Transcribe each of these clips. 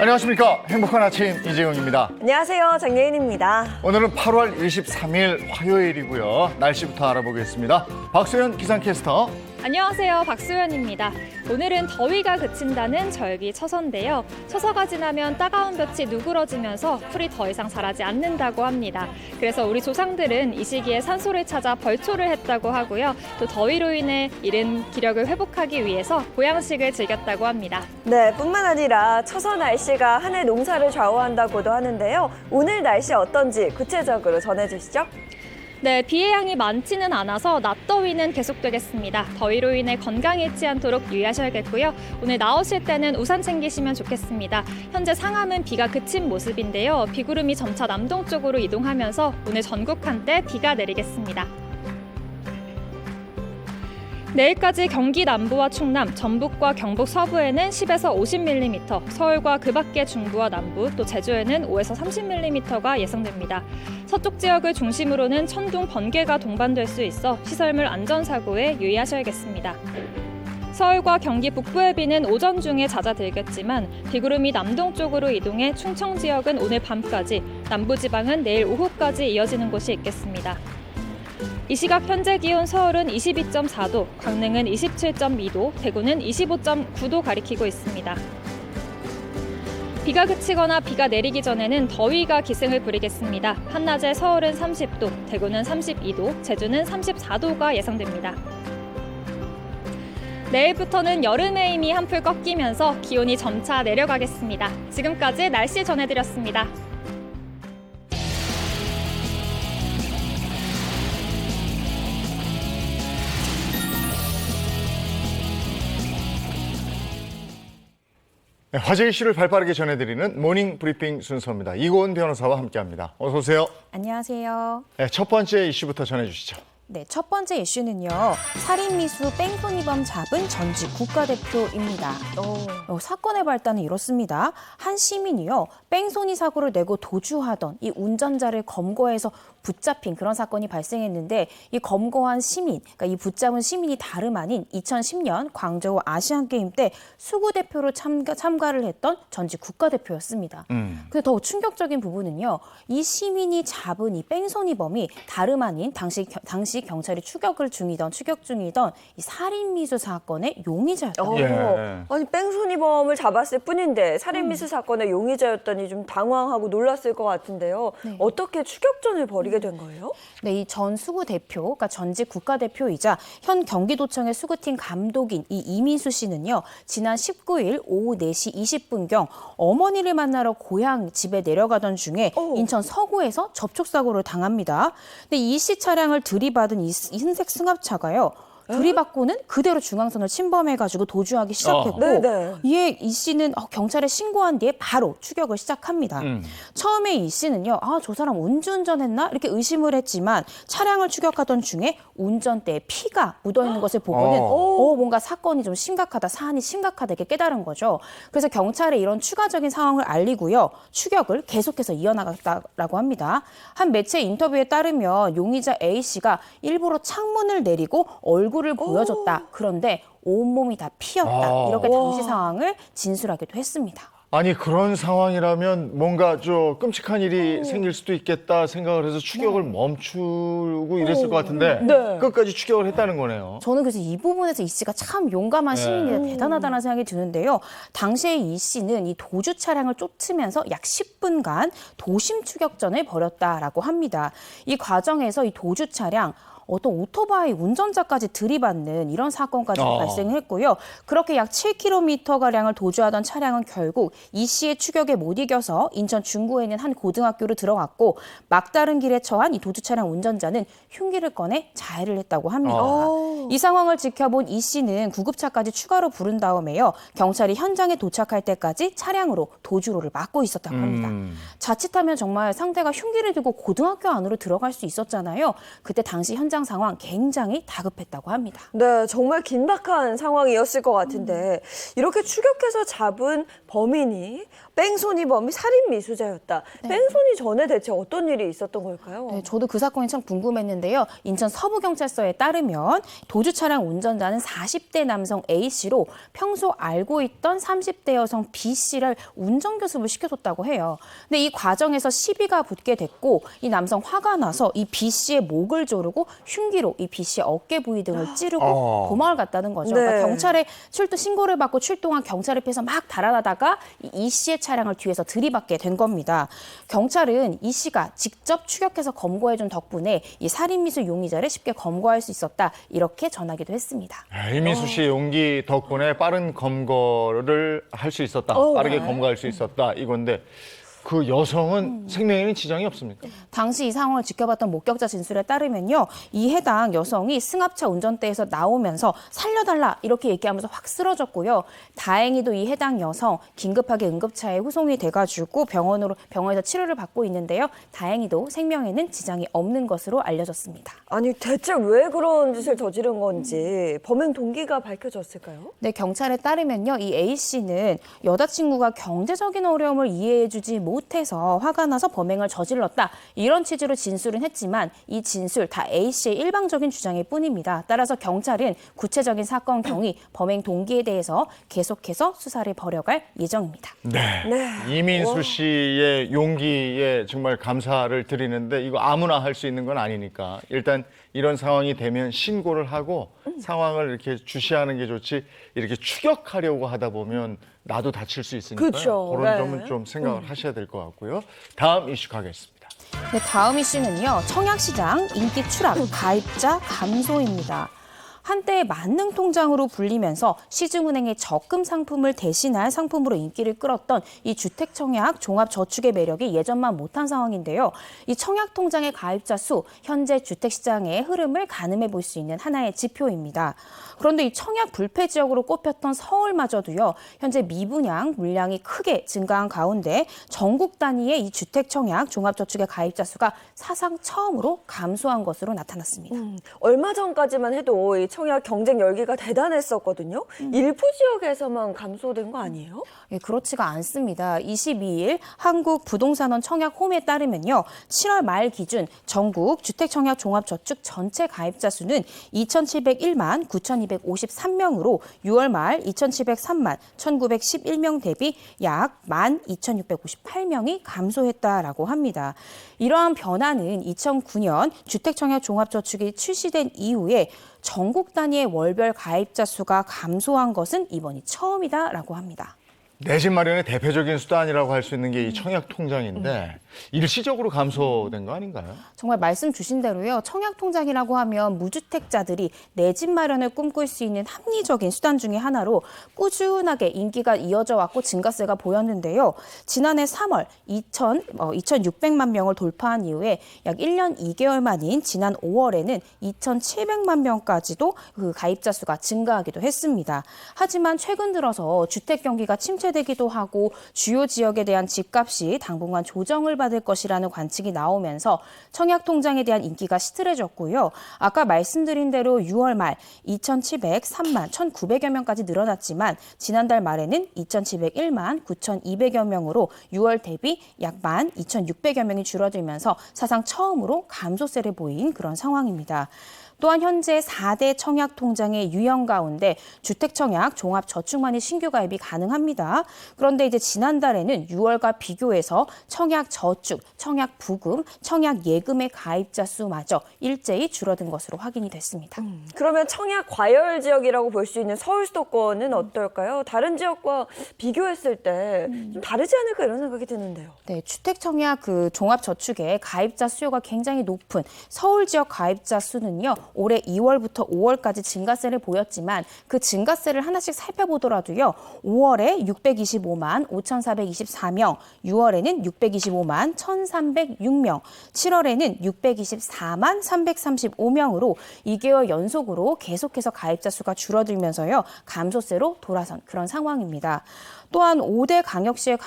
안녕하십니까. 행복한 아침 이재용입니다. 안녕하세요. 장예인입니다. 오늘은 8월 23일 화요일이고요. 날씨부터 알아보겠습니다. 박소연 기상캐스터. 안녕하세요. 박수연입니다. 오늘은 더위가 그친다는 절기처서인데요. 처서가 지나면 따가운 볕이 누그러지면서 풀이 더 이상 자라지 않는다고 합니다. 그래서 우리 조상들은 이 시기에 산소를 찾아 벌초를 했다고 하고요. 또 더위로 인해 잃은 기력을 회복하기 위해서 보양식을 즐겼다고 합니다. 네, 뿐만 아니라 처서 날씨가 한 해 농사를 좌우한다고도 하는데요. 오늘 날씨 어떤지 구체적으로 전해주시죠. 네, 비의 양이 많지는 않아서 낮더위는 계속되겠습니다. 더위로 인해 건강 잃지 않도록 유의하셔야겠고요. 오늘 나오실 때는 우산 챙기시면 좋겠습니다. 현재 상암은 비가 그친 모습인데요. 비구름이 점차 남동쪽으로 이동하면서 오늘 전국 한때 비가 내리겠습니다. 내일까지 경기 남부와 충남, 전북과 경북 서부에는 10에서 50mm, 서울과 그 밖의 중부와 남부, 또 제주에는 5에서 30mm가 예상됩니다. 서쪽 지역을 중심으로는 천둥, 번개가 동반될 수 있어 시설물 안전사고에 유의하셔야겠습니다. 서울과 경기 북부의 비는 오전 중에 잦아들겠지만 비구름이 남동쪽으로 이동해 충청 지역은 오늘 밤까지, 남부지방은 내일 오후까지 이어지는 곳이 있겠습니다. 이 시각 현재 기온 서울은 22.4도, 강릉은 27.2도, 대구는 25.9도 가리키고 있습니다. 비가 그치거나 비가 내리기 전에는 더위가 기승을 부리겠습니다. 한낮에 서울은 30도, 대구는 32도, 제주는 34도가 예상됩니다. 내일부터는 여름의 힘이 한풀 꺾이면서 기온이 점차 내려가겠습니다. 지금까지 날씨 전해드렸습니다. 네, 화제 이슈를 발빠르게 전해드리는 모닝 브리핑 순서입니다. 이고은 변호사와 함께합니다. 어서 오세요. 안녕하세요. 네, 첫 번째 이슈부터 전해주시죠. 네, 첫 번째 이슈는요. 살인미수 뺑소니범 잡은 전직 국가대표입니다. 사건의 발단은 이렇습니다. 한 시민이요. 뺑소니 사고를 내고 도주하던 이 운전자를 검거해서 붙잡힌 그런 사건이 발생했는데 이 검거한 시민, 그러니까 이 붙잡은 시민이 다름 아닌 2010년 광저우 아시안게임 때 수구대표로 참가를 했던 전직 국가대표였습니다. 근데 더 충격적인 부분은요. 이 시민이 잡은 이 뺑소니범이 다름 아닌 당시 경찰이 추격 중이던 이 살인미수 사건의 용의자였다. 예. 아니 뺑소니범을 잡았을 뿐인데 살인미수 사건의 용의자였다니 좀 당황하고 놀랐을 것 같은데요. 네. 어떻게 추격전을 벌이게 된 거예요? 네, 이 전 수구 대표, 그러니까 전직 국가대표이자 현 경기도청의 수구팀 감독인 이 이민수 씨는요, 지난 19일 오후 4시 20분경 어머니를 만나러 고향 집에 내려가던 중에 인천 서구에서 접촉사고를 당합니다. 근데 이 씨 차량을 들이받은 이 흰색 승합차가요. 들이받고는 그대로 중앙선을 침범해가지고 도주하기 시작했고 이에 이 씨는 경찰에 신고한 뒤에 바로 추격을 시작합니다. 처음에 이 씨는요, 저 사람 음주운전했나? 이렇게 의심을 했지만 차량을 추격하던 중에 운전대에 피가 묻어있는 것을 보고는 뭔가 사건이 좀 심각하다, 사안이 심각하다 이렇게 깨달은 거죠. 그래서 경찰에 이런 추가적인 상황을 알리고요. 추격을 계속해서 이어나갔다라고 합니다. 한 매체 인터뷰에 따르면 용의자 A 씨가 일부러 창문을 내리고 얼굴을 보여줬다. 그런데 온몸이 다 피었다. 이렇게 당시 상황을 진술하기도 했습니다. 아니 그런 상황이라면 뭔가 좀 끔찍한 일이 생길 수도 있겠다 생각을 해서 추격을 멈추고 이랬을 것 같은데 끝까지 추격을 했다는 거네요. 저는 그래서 이 부분에서 이 씨가 참 용감한 시민이라 대단하다는 생각이 드는데요. 당시에 이 씨는 이 도주 차량을 쫓으면서 약 10분간 도심 추격전을 벌였다라고 합니다. 이 과정에서 이 도주 차량 어떤 오토바이 운전자까지 들이받는 이런 사건까지 발생했고요. 그렇게 약 7km가량을 도주하던 차량은 결국 이 씨의 추격에 못 이겨서 인천 중구에 있는 한 고등학교로 들어갔고 막다른 길에 처한 이 도주 차량 운전자는 흉기를 꺼내 자해를 했다고 합니다. 이 상황을 지켜본 이 씨는 구급차까지 추가로 부른 다음에요. 경찰이 현장에 도착할 때까지 차량으로 도주로를 막고 있었다고 합니다. 자칫하면 정말 상대가 흉기를 들고 고등학교 안으로 들어갈 수 있었잖아요. 그때 당시 현장 현장 상황 굉장히 다급했다고 합니다. 네, 정말 긴박한 상황이었을 것 같은데 이렇게 추격해서 잡은 범인이 뺑소니 범이 살인 미수자였다. 뺑소니 전에 대체 어떤 일이 있었던 걸까요? 네, 저도 그 사건이 참 궁금했는데요. 인천 서부경찰서에 따르면 도주 차량 운전자는 40대 남성 A씨로 평소 알고 있던 30대 여성 B씨를 운전교습을 시켜줬다고 해요. 근데 이 과정에서 시비가 붙게 됐고 이 남성 화가 나서 이 B씨의 목을 조르고 흉기로 이 B씨의 어깨 부위 등을 찌르고 도망을 갔다는 거죠. 네. 그러니까 경찰에 신고를 받고 출동한 경찰 앞에서 막 달아나다가 이 씨의 차량을 뒤에서 들이받게 된 겁니다. 경찰은 이 씨가 직접 추격해서 검거해준 덕분에 이 살인미수 용의자를 쉽게 검거할 수 있었다. 이렇게 전하기도 했습니다. 이민수 씨의 용기 덕분에 빠른 검거를 할 수 있었다. 빠르게 검거할 수 있었다. 이건데 그 여성은 생명에는 지장이 없습니까? 당시 이 상황을 지켜봤던 목격자 진술에 따르면요. 이 해당 여성이 승합차 운전대에서 나오면서 살려달라 이렇게 얘기하면서 확 쓰러졌고요. 다행히도 이 해당 여성 긴급하게 응급차에 후송이 돼가지고 병원에서 치료를 받고 있는데요. 다행히도 생명에는 지장이 없는 것으로 알려졌습니다. 아니 대체 왜 그런 짓을 저지른 건지 범행 동기가 밝혀졌을까요? 네, 경찰에 따르면요. 이 A씨는 여자친구가 경제적인 어려움을 이해해주지 못해서 화가 나서 범행을 저질렀다. 이런 취지로 진술은 했지만 이 진술 다 A씨의 일방적인 주장일 뿐입니다. 따라서 경찰은 구체적인 사건 경위, 범행 동기에 대해서 계속해서 수사를 벌여갈 예정입니다. 네. 이민수 씨의 용기에 정말 감사를 드리는데 이거 아무나 할 수 있는 건 아니니까 일단 이런 상황이 되면 신고를 하고 상황을 이렇게 주시하는 게 좋지 이렇게 추격하려고 하다 보면 나도 다칠 수 있으니까요. 그렇죠. 그런 네. 점은 좀 생각을 하셔야 될 것 같고요. 다음 이슈 가겠습니다. 네, 다음 이슈는요. 청약시장 인기 추락, 가입자 감소입니다. 한때 만능통장으로 불리면서 시중은행의 적금 상품을 대신할 상품으로 인기를 끌었던 이 주택청약 종합저축의 매력이 예전만 못한 상황인데요. 이 청약통장의 가입자 수, 현재 주택시장의 흐름을 가늠해 볼 수 있는 하나의 지표입니다. 그런데 이 청약 불패 지역으로 꼽혔던 서울마저도요. 현재 미분양 물량이 크게 증가한 가운데 전국 단위의 이 주택청약 종합저축의 가입자 수가 사상 처음으로 감소한 것으로 나타났습니다. 얼마 전까지만 해도 이 청약 경쟁 열기가 대단했었거든요. 일부 지역에서만 감소된 거 아니에요? 예, 그렇지가 않습니다. 22일 한국부동산원 청약홈에 따르면요. 7월 말 기준 전국 주택청약 종합저축 전체 가입자 수는 2,701만 9,253명으로 6월 말 2,703만 1,911명 대비 약 12,658명이 감소했다라고 합니다. 이러한 변화는 2009년 주택청약 종합저축이 출시된 이후에 전국 단위의 월별 가입자 수가 감소한 것은 이번이 처음이다라고 합니다. 내 집 마련의 대표적인 수단이라고 할 수 있는 게 이 청약 통장인데 일시적으로 감소된 거 아닌가요? 정말 말씀 주신 대로요. 청약 통장이라고 하면 무주택자들이 내 집 마련을 꿈꿀 수 있는 합리적인 수단 중에 하나로 꾸준하게 인기가 이어져 왔고 증가세가 보였는데요. 지난해 3월 2,600만 명을 돌파한 이후에 약 1년 2개월 만인 지난 5월에는 2,700만 명까지도 그 가입자 수가 증가하기도 했습니다. 하지만 최근 들어서 주택 경기가 침체되기도 하고 주요 지역에 대한 집값이 당분간 조정을 받을 것이라는 관측이 나오면서 청약통장에 대한 인기가 시들해졌고요. 아까 말씀드린 대로 6월 말 2,703만 1,900여 명까지 늘어났지만 지난달 말에는 2,701만 9,200여 명으로 6월 대비 약 12,600여 명이 줄어들면서 사상 처음으로 감소세를 보인 그런 상황입니다. 또한 현재 4대 청약통장의 유형 가운데 주택청약 종합저축만이 신규 가입이 가능합니다. 그런데 이제 지난달에는 6월과 비교해서 청약저축, 청약부금, 청약예금의 가입자 수마저 일제히 줄어든 것으로 확인이 됐습니다. 그러면 청약 과열 지역이라고 볼 수 있는 서울 수도권은 어떨까요? 다른 지역과 비교했을 때 좀 다르지 않을까 이런 생각이 드는데요. 네, 주택청약 종합저축의 가입자 수요가 굉장히 높은 서울 지역 가입자 수는요. 올해 2월부터 5월까지 증가세를 보였지만 그 증가세를 하나씩 살펴보더라도요. 5월에 625만 5,424명, 6월에는 625만 1,306명, 7월에는 624만 335명으로 2개월 연속으로 계속해서 가입자 수가 줄어들면서요. 감소세로 돌아선 그런 상황입니다. 또한 5대 광역시의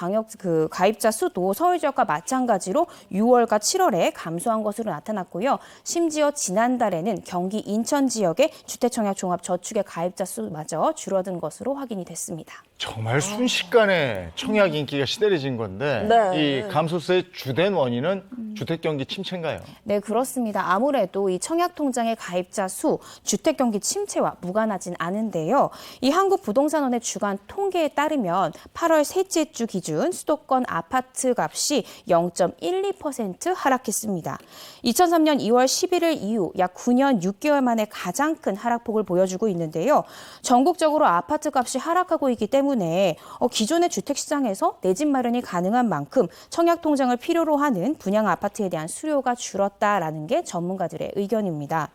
가입자 수도 서울 지역과 마찬가지로 6월과 7월에 감소한 것으로 나타났고요. 심지어 지난달에는 경기 인천 지역의 주택청약 종합저축의 가입자 수마저 줄어든 것으로 확인이 됐습니다. 정말 순식간에 청약 인기가 시들해진 건데 네. 이 감소세의 주된 원인은 주택 경기 침체인가요? 네, 그렇습니다. 아무래도 이 청약통장의 가입자 수, 주택경기 침체와 무관하진 않은데요. 이 한국부동산원의 주간 통계에 따르면 8월 셋째 주 기준 수도권 아파트 값이 0.12% 하락했습니다. 2003년 2월 11일 이후 약 9년 6개월 만에 가장 큰 하락폭을 보여주고 있는데요. 전국적으로 아파트 값이 하락하고 있기 때문에 기존의 주택시장에서 내 집 마련이 가능한 만큼 청약통장을 필요로 하는 분양 아파트에 대한 수요가 줄었다라는 게 전문가들의 의견입니다.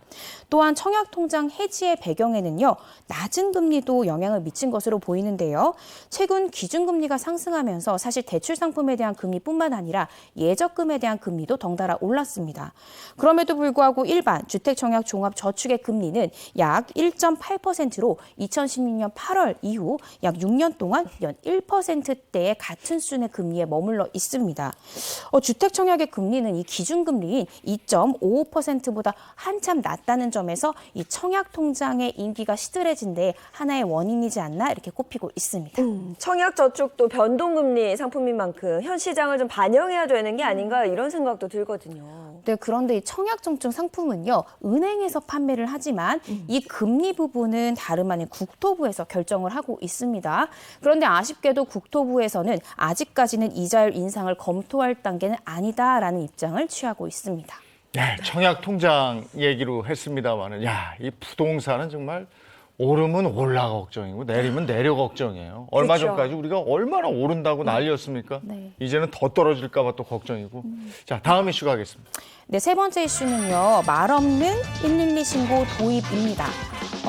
또한 청약통장 해지의 배경에는요, 낮은 금리도 영향을 미친 것으로 보이는데요. 최근 기준금리가 상승하면서 사실 대출 상품에 대한 금리뿐만 아니라 예적금에 대한 금리도 덩달아 올랐습니다. 그럼에도 불구하고 일반 주택청약 종합저축의 금리는 약 1.8%로 2016년 8월 이후 약 6년 동안 연 1%대의 같은 수준의 금리에 머물러 있습니다. 주택청약의 금리는 이 기준금리인 2.55%보다 한참 낮다는 점에서 이 청약통장의 인기가 시들해진 데 하나의 원인이지 않나 이렇게 꼽히고 있습니다. 청약저축도 변동금리 상품인 만큼 현 시장을 좀 반영해야 되는 게 아닌가 이런 생각도 들거든요. 네, 그런데 이 청약저축 상품은요, 은행에서 판매를 하지만 이 금리 부분은 다름 아닌 국토부에서 결정을 하고 있습니다. 그런데 아쉽게도 국토부에서는 아직까지는 이자율 인상을 검토할 단계는 아니다라는 입장을 취하고 있습니다. 네, 청약 통장 얘기로 했습니다만은 이 부동산은 정말 오르면 올라 걱정이고 내리면 내려 걱정이에요. 얼마 그렇죠. 전까지 우리가 얼마나 오른다고 난리였습니까? 네. 이제는 더 떨어질까 봐 또 걱정이고. 자, 다음 이슈 가겠습니다. 네, 세 번째 이슈는요, 말 없는 112 신고 도입입니다.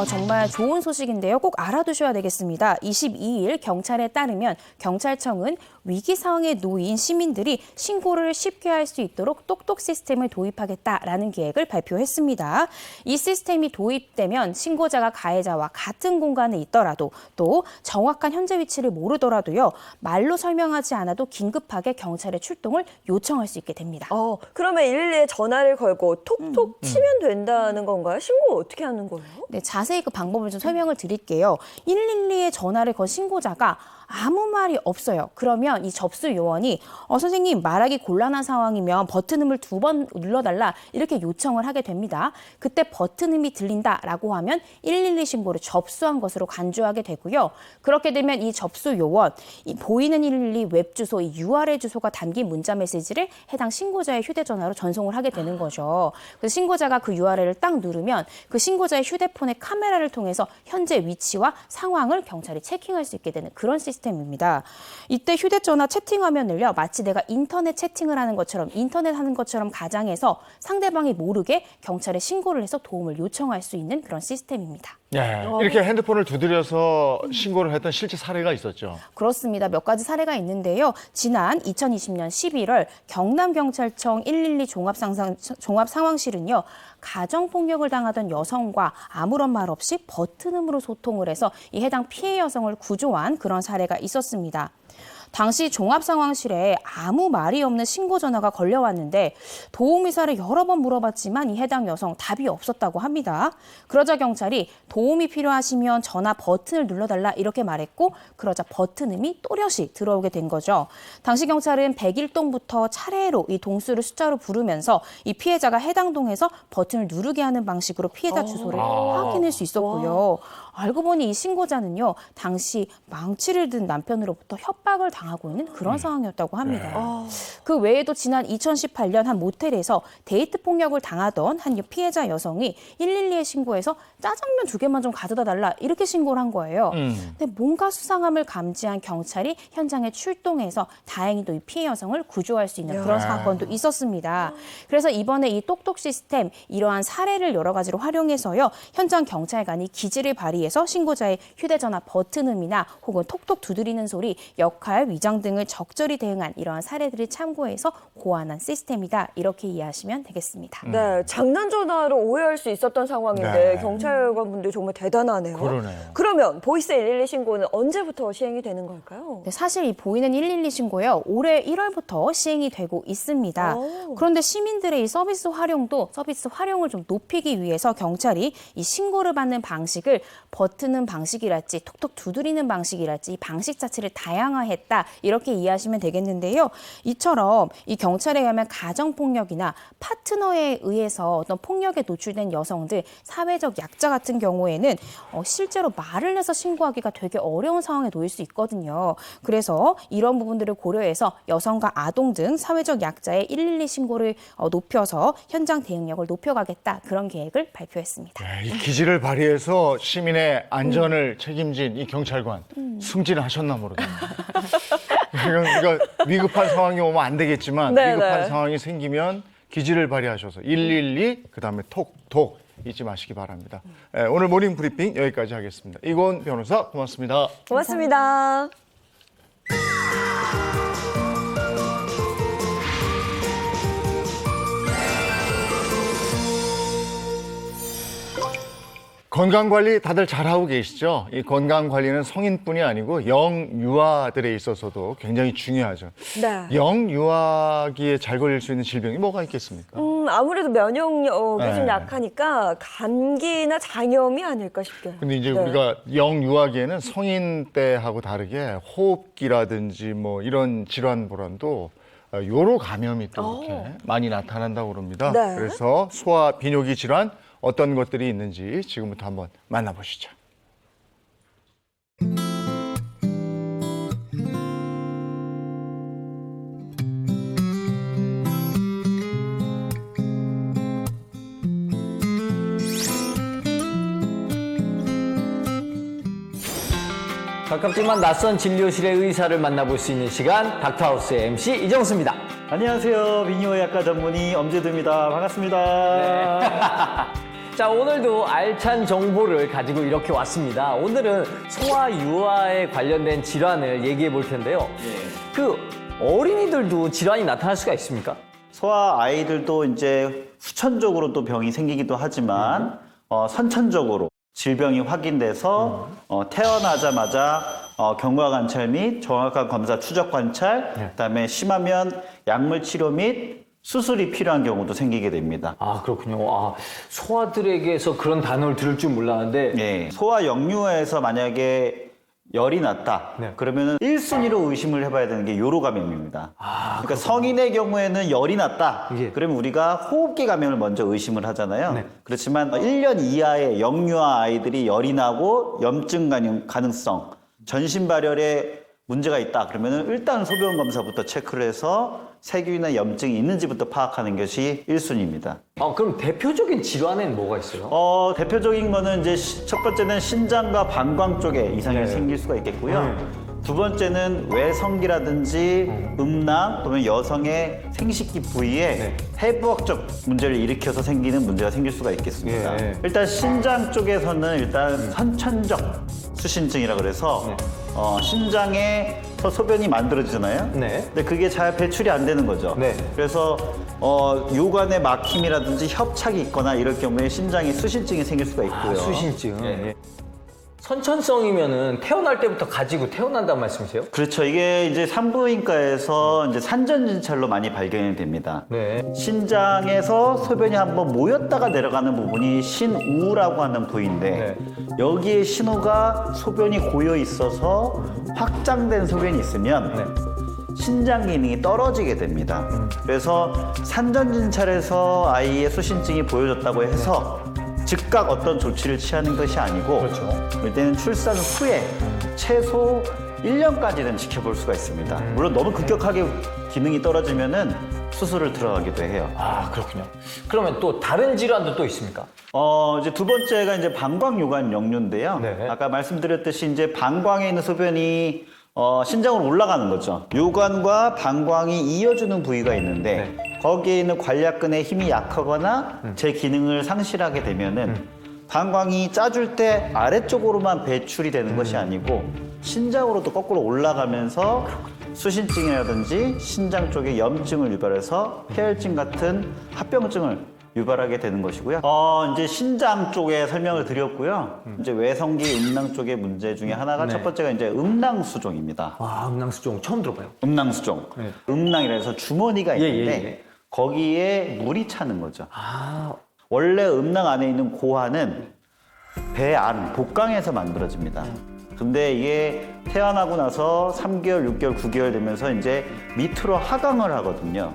정말 좋은 소식인데요. 꼭 알아두셔야 되겠습니다. 22일 경찰에 따르면 경찰청은 위기 상황에 놓인 시민들이 신고를 쉽게 할 수 있도록 똑똑 시스템을 도입하겠다라는 계획을 발표했습니다. 이 시스템이 도입되면 신고자가 가해자와 같은 공간에 있더라도 또 정확한 현재 위치를 모르더라도요, 말로 설명하지 않아도 긴급하게 경찰의 출동을 요청할 수 있게 됩니다. 그러면 112에 전화를 걸고 톡톡 치면 된다는 건가요? 신고 어떻게 하는 거예요? 네, 자세히 그 방법을 좀 설명을 드릴게요. 112에 전화를 건 신고자가 아무 말이 없어요. 그러면 이 접수 요원이 선생님 말하기 곤란한 상황이면 버튼음을 2번 눌러달라 이렇게 요청을 하게 됩니다. 그때 버튼음이 들린다라고 하면 112 신고를 접수한 것으로 간주하게 되고요. 그렇게 되면 이 접수 요원, 이 보이는 112 웹 주소, 이 URL 주소가 담긴 문자 메시지를 해당 신고자의 휴대전화로 전송을 하게 되는 거죠. 그래서 신고자가 그 URL을 딱 누르면 그 신고자의 휴대폰의 카메라를 통해서 현재 위치와 상황을 경찰이 체킹할 수 있게 되는 그런 시스템입니다. 이때 휴대전화 채팅 화면을요, 마치 내가 인터넷 채팅을 하는 것처럼, 인터넷 하는 것처럼 가장해서 상대방이 모르게 경찰에 신고를 해서 도움을 요청할 수 있는 그런 시스템입니다. 네, 이렇게 핸드폰을 두드려서 신고를 했던 실제 사례가 있었죠. 그렇습니다. 몇 가지 사례가 있는데요. 지난 2020년 11월 경남경찰청 112 종합상황실은요, 가정폭력을 당하던 여성과 아무런 말 없이 버튼음으로 소통을 해서 이 해당 피해 여성을 구조한 그런 사례가 있었습니다. 당시 종합상황실에 아무 말이 없는 신고 전화가 걸려왔는데 도움 의사를 여러 번 물어봤지만 이 해당 여성 답이 없었다고 합니다. 그러자 경찰이 도움이 필요하시면 전화 버튼을 눌러달라 이렇게 말했고, 그러자 버튼음이 또렷이 들어오게 된 거죠. 당시 경찰은 101동부터 차례로 이 동수를 숫자로 부르면서 이 피해자가 해당 동에서 버튼을 누르게 하는 방식으로 피해자 주소를 확인할 수 있었고요. 알고 보니 이 신고자는요, 당시 망치를 든 남편으로부터 협박을 당하고 있는 그런 상황이었다고 합니다. 그 외에도 지난 2018년 한 모텔에서 데이트 폭력을 당하던 한 피해자 여성이 112에 신고해서 짜장면 2개만 좀 가져다 달라 이렇게 신고를 한 거예요. 근데 뭔가 수상함을 감지한 경찰이 현장에 출동해서 다행히도 이 피해 여성을 구조할 수 있는 그런 사건도 있었습니다. 그래서 이번에 이 똑똑 시스템 이러한 사례를 여러 가지로 활용해서요, 현장 경찰관이 기지를 발휘해 위해서 신고자의 휴대전화 버튼음이나 혹은 톡톡 두드리는 소리, 역할, 위장 등을 적절히 대응한 이러한 사례들을 참고해서 고안한 시스템이다. 이렇게 이해하시면 되겠습니다. 네, 장난 전화로 오해할 수 있었던 상황인데 네. 경찰관분들 정말 대단하네요. 그러네요. 그러면 보이스 112 신고는 언제부터 시행이 되는 걸까요? 네, 사실 이 보이는 112 신고요. 올해 1월부터 시행이 되고 있습니다. 오. 그런데 시민들의 이 서비스 활용을 좀 높이기 위해서 경찰이 이 신고를 받는 방식을 버튼은 방식이랄지 톡톡 두드리는 방식이랄지 이 방식 자체를 다양화했다. 이렇게 이해하시면 되겠는데요. 이처럼 이 경찰에 의하면 가정폭력이나 파트너에 의해서 어떤 폭력에 노출된 여성들, 사회적 약자 같은 경우에는 실제로 말을 내서 신고하기가 되게 어려운 상황에 놓일 수 있거든요. 그래서 이런 부분들을 고려해서 여성과 아동 등 사회적 약자의 112 신고를 높여서 현장 대응력을 높여가겠다. 그런 계획을 발표했습니다. 이 기지를 발휘해서 시민의 안전을 책임진 이 경찰관 승진하셨나 모르겠네요. 그러니까 위급한 상황이 오면 안 되겠지만 네, 위급한 네. 상황이 생기면 기지를 발휘하셔서 112 그다음에 톡톡 잊지 마시기 바랍니다. 오늘 모닝 브리핑 여기까지 하겠습니다. 이건 변호사 고맙습니다. 고맙습니다. 건강관리 다들 잘하고 계시죠? 이 건강관리는 성인뿐이 아니고 영유아들에 있어서도 굉장히 중요하죠. 네. 영유아기에 잘 걸릴 수 있는 질병이 뭐가 있겠습니까? 아무래도 면역력이 좀 네. 약하니까 감기나 장염이 아닐까 싶어요. 근데 이제 네. 우리가 영유아기에는 성인 때하고 다르게 호흡기라든지 뭐 이런 질환 보란도 요로 감염이 또 이렇게 많이 나타난다고 그럽니다. 네. 그래서 소아 비뇨기 질환 어떤 것들이 있는지 지금부터 한번 만나보시죠. 가깝지만 낯선 진료실의 의사를 만나볼 수 있는 시간, 닥터하우스의 MC 이정수입니다. 안녕하세요. 비뇨의학과 전문의 엄재두입니다. 반갑습니다. 자, 오늘도 알찬 정보를 가지고 이렇게 왔습니다. 오늘은 소아 유아에 관련된 질환을 얘기해 볼 텐데요. 그 어린이들도 질환이 나타날 수가 있습니까? 소아 아이들도 이제 후천적으로 또 병이 생기기도 하지만 선천적으로 질병이 확인돼서 태어나자마자 경과 관찰 및 정확한 검사 추적 관찰, 그다음에 심하면 약물 치료 및 수술이 필요한 경우도 생기게 됩니다. 아, 그렇군요. 아, 소아들에게서 그런 단어를 들을 줄 몰랐는데. 예, 소아 영유아에서 만약에 열이 났다. 네. 그러면은 1순위로 의심을 해봐야 되는 게 요로 감염입니다. 그러니까 성인의 경우에는 열이 났다. 예. 그러면 우리가 호흡기 감염을 먼저 의심을 하잖아요. 네. 그렇지만 1년 이하의 영유아 아이들이 열이 나고 염증 가능성, 전신 발열에 문제가 있다. 그러면은 일단 소변 검사부터 체크를 해서 세균이나 염증이 있는지부터 파악하는 것이 1순위입니다. 그럼 대표적인 질환에는 뭐가 있어요? 대표적인 거는 이제 첫 번째는 신장과 방광 쪽에 이상이 네. 생길 수가 있겠고요. 두 번째는 외성기라든지 음낭 또는 여성의 생식기 부위에 네. 해부학적 문제를 일으켜서 생기는 문제가 생길 수가 있겠습니다. 예. 일단 신장 쪽에서는 일단 선천적 수신증이라 그래서 네. 신장에서 소변이 만들어지잖아요. 네. 근데 그게 잘 배출이 안 되는 거죠. 네. 그래서 요관에 막힘이라든지 협착이 있거나 이럴 경우에 신장에 수신증이 생길 수가 있고요. 수신증. 예. 선천성이면은 태어날 때부터 가지고 태어난다는 말씀이세요? 그렇죠. 이게 이제 산부인과에서 이제 산전진찰로 많이 발견이 됩니다. 네. 신장에서 소변이 한번 모였다가 내려가는 부분이 신우라고 하는 부위인데 여기에 신호가 소변이 고여 있어서 확장된 소변이 있으면 신장 기능이 떨어지게 됩니다. 그래서 산전진찰에서 아이의 수신증이 보여졌다고 해서 즉각 어떤 조치를 취하는 것이 아니고 이때는 출산 후에 최소 1년까지는 지켜볼 수가 있습니다. 물론 너무 급격하게 기능이 떨어지면은 수술을 들어가기도 해요. 아, 그렇군요. 그러면 또 다른 질환도 또 있습니까? 이제 두 번째가 이제 방광요관 역류인데요. 네. 아까 말씀드렸듯이 이제 방광에 있는 소변이 신장으로 올라가는 거죠. 요관과 방광이 이어주는 부위가 있는데 거기에 있는 관략근의 힘이 약하거나 제 기능을 상실하게 되면은 방광이 짜줄 때 아래쪽으로만 배출이 되는 것이 아니고 신장으로도 거꾸로 올라가면서 수신증이라든지 신장 쪽에 염증을 유발해서 폐혈증 같은 합병증을 유발하게 되는 것이고요. 이제 신장 쪽에 설명을 드렸고요. 이제 외성기 음낭 쪽의 문제 중에 하나가 네. 첫 번째가 이제 음낭수종입니다. 와, 음낭수종 처음 들어봐요. 음낭수종. 네. 음낭이라 해서 주머니가 예, 있는데 예, 예. 거기에 물이 차는 거죠. 아, 원래 음낭 안에 있는 고환은 배 안, 복강에서 만들어집니다. 근데 이게 태어나고 나서 3개월, 6개월, 9개월 되면서 이제 밑으로 하강을 하거든요.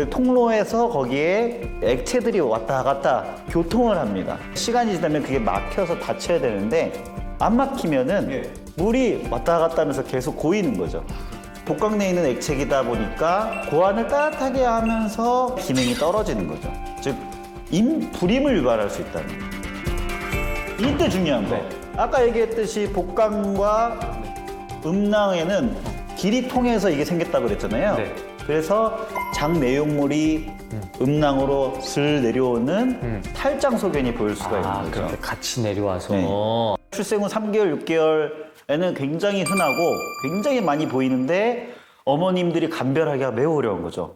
통로에서 거기에 액체들이 왔다 갔다 교통을 합니다. 시간이 지나면 그게 막혀서 닫혀야 되는데 안 막히면은 물이 왔다 갔다 하면서 계속 고이는 거죠. 복강 내에 있는 액체이다 보니까 고환을 따뜻하게 하면서 기능이 떨어지는 거죠. 즉 불임을 유발할 수 있다는 거예요. 이때 중요한 거. 아까 얘기했듯이 복강과 음낭에는 길이 통해서 이게 생겼다고 그랬잖아요. 네. 그래서 장 내용물이 음낭으로 슬 내려오는 탈장 소견이 보일 수가 있는 거죠. 그렇게 같이 내려와서. 네. 출생 후 3개월, 6개월에는 굉장히 흔하고 굉장히 많이 보이는데 어머님들이 감별하기가 매우 어려운 거죠.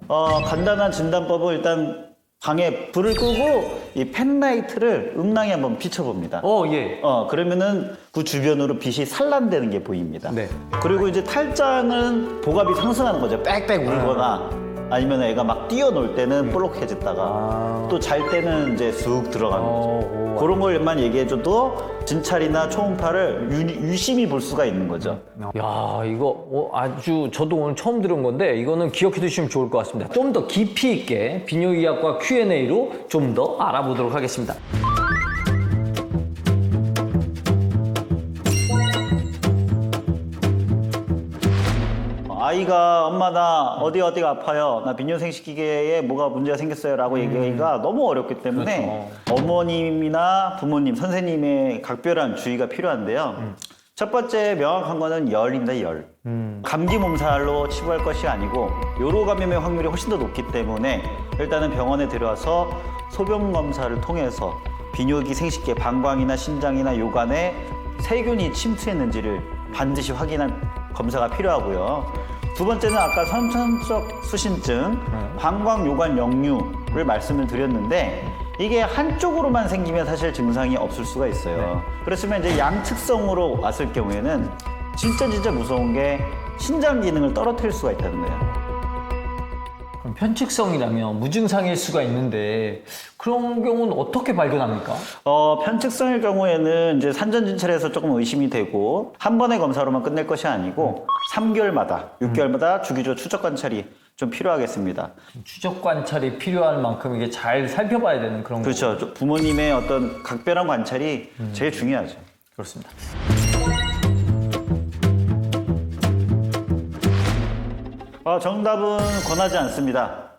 간단한 진단법은 일단 방에 불을 끄고 이 펜라이트를 음낭에 한번 비춰봅니다. 예. 그러면은 그 주변으로 빛이 산란되는 게 보입니다. 네. 그리고 이제 탈장은 복압이 상승하는 거죠. 빽빽 울거나 아니면 애가 막 뛰어놀 때는 볼록해졌다가 또 잘 때는 이제 쑥 들어가는 거죠. 그런 걸만 얘기해줘도 진찰이나 초음파를 유심히 볼 수가 있는 거죠. 야, 이거 아주 저도 오늘 처음 들은 건데 이거는 기억해 두시면 좋을 것 같습니다. 좀 더 깊이 있게 비뇨기학과 Q&A로 좀 더 알아보도록 하겠습니다. 아이가 엄마 나 어디가 아파요. 나 빈뇨생식기계에 뭐가 문제가 생겼어요 라고 얘기하기가 너무 어렵기 때문에 어머님이나 부모님, 선생님의 각별한 주의가 필요한데요. 첫 번째 명확한 거는 열입니다, 열. 감기 몸살로 치부할 것이 아니고 요로 감염의 확률이 훨씬 더 높기 때문에 일단은 병원에 들어와서 소변 검사를 통해서 비뇨기 생식기 방광이나 신장이나 요관에 세균이 침투했는지를 반드시 확인한 검사가 필요하고요. 두 번째는 아까 선천적 수신증, 방광 요관 역류를 말씀을 드렸는데 이게 한쪽으로만 생기면 사실 증상이 없을 수가 있어요. 그렇지만 이제 양측성으로 왔을 경우에는 진짜 무서운 게 신장 기능을 떨어뜨릴 수가 있다는 거예요. 그럼 편측성이라면 무증상일 수가 있는데 그런 경우는 어떻게 발견합니까? 편측성일 경우에는 이제 산전진찰에서 조금 의심이 되고 한 번의 검사로만 끝낼 것이 아니고 3개월마다, 6개월마다 주기적으로 추적 관찰이 좀 필요하겠습니다. 추적 관찰이 필요할 만큼 이게 잘 살펴봐야 되는 그런 거죠. 그렇죠. 부모님의 어떤 각별한 관찰이 제일 중요하죠. 그렇습니다. 정답은 권하지 않습니다.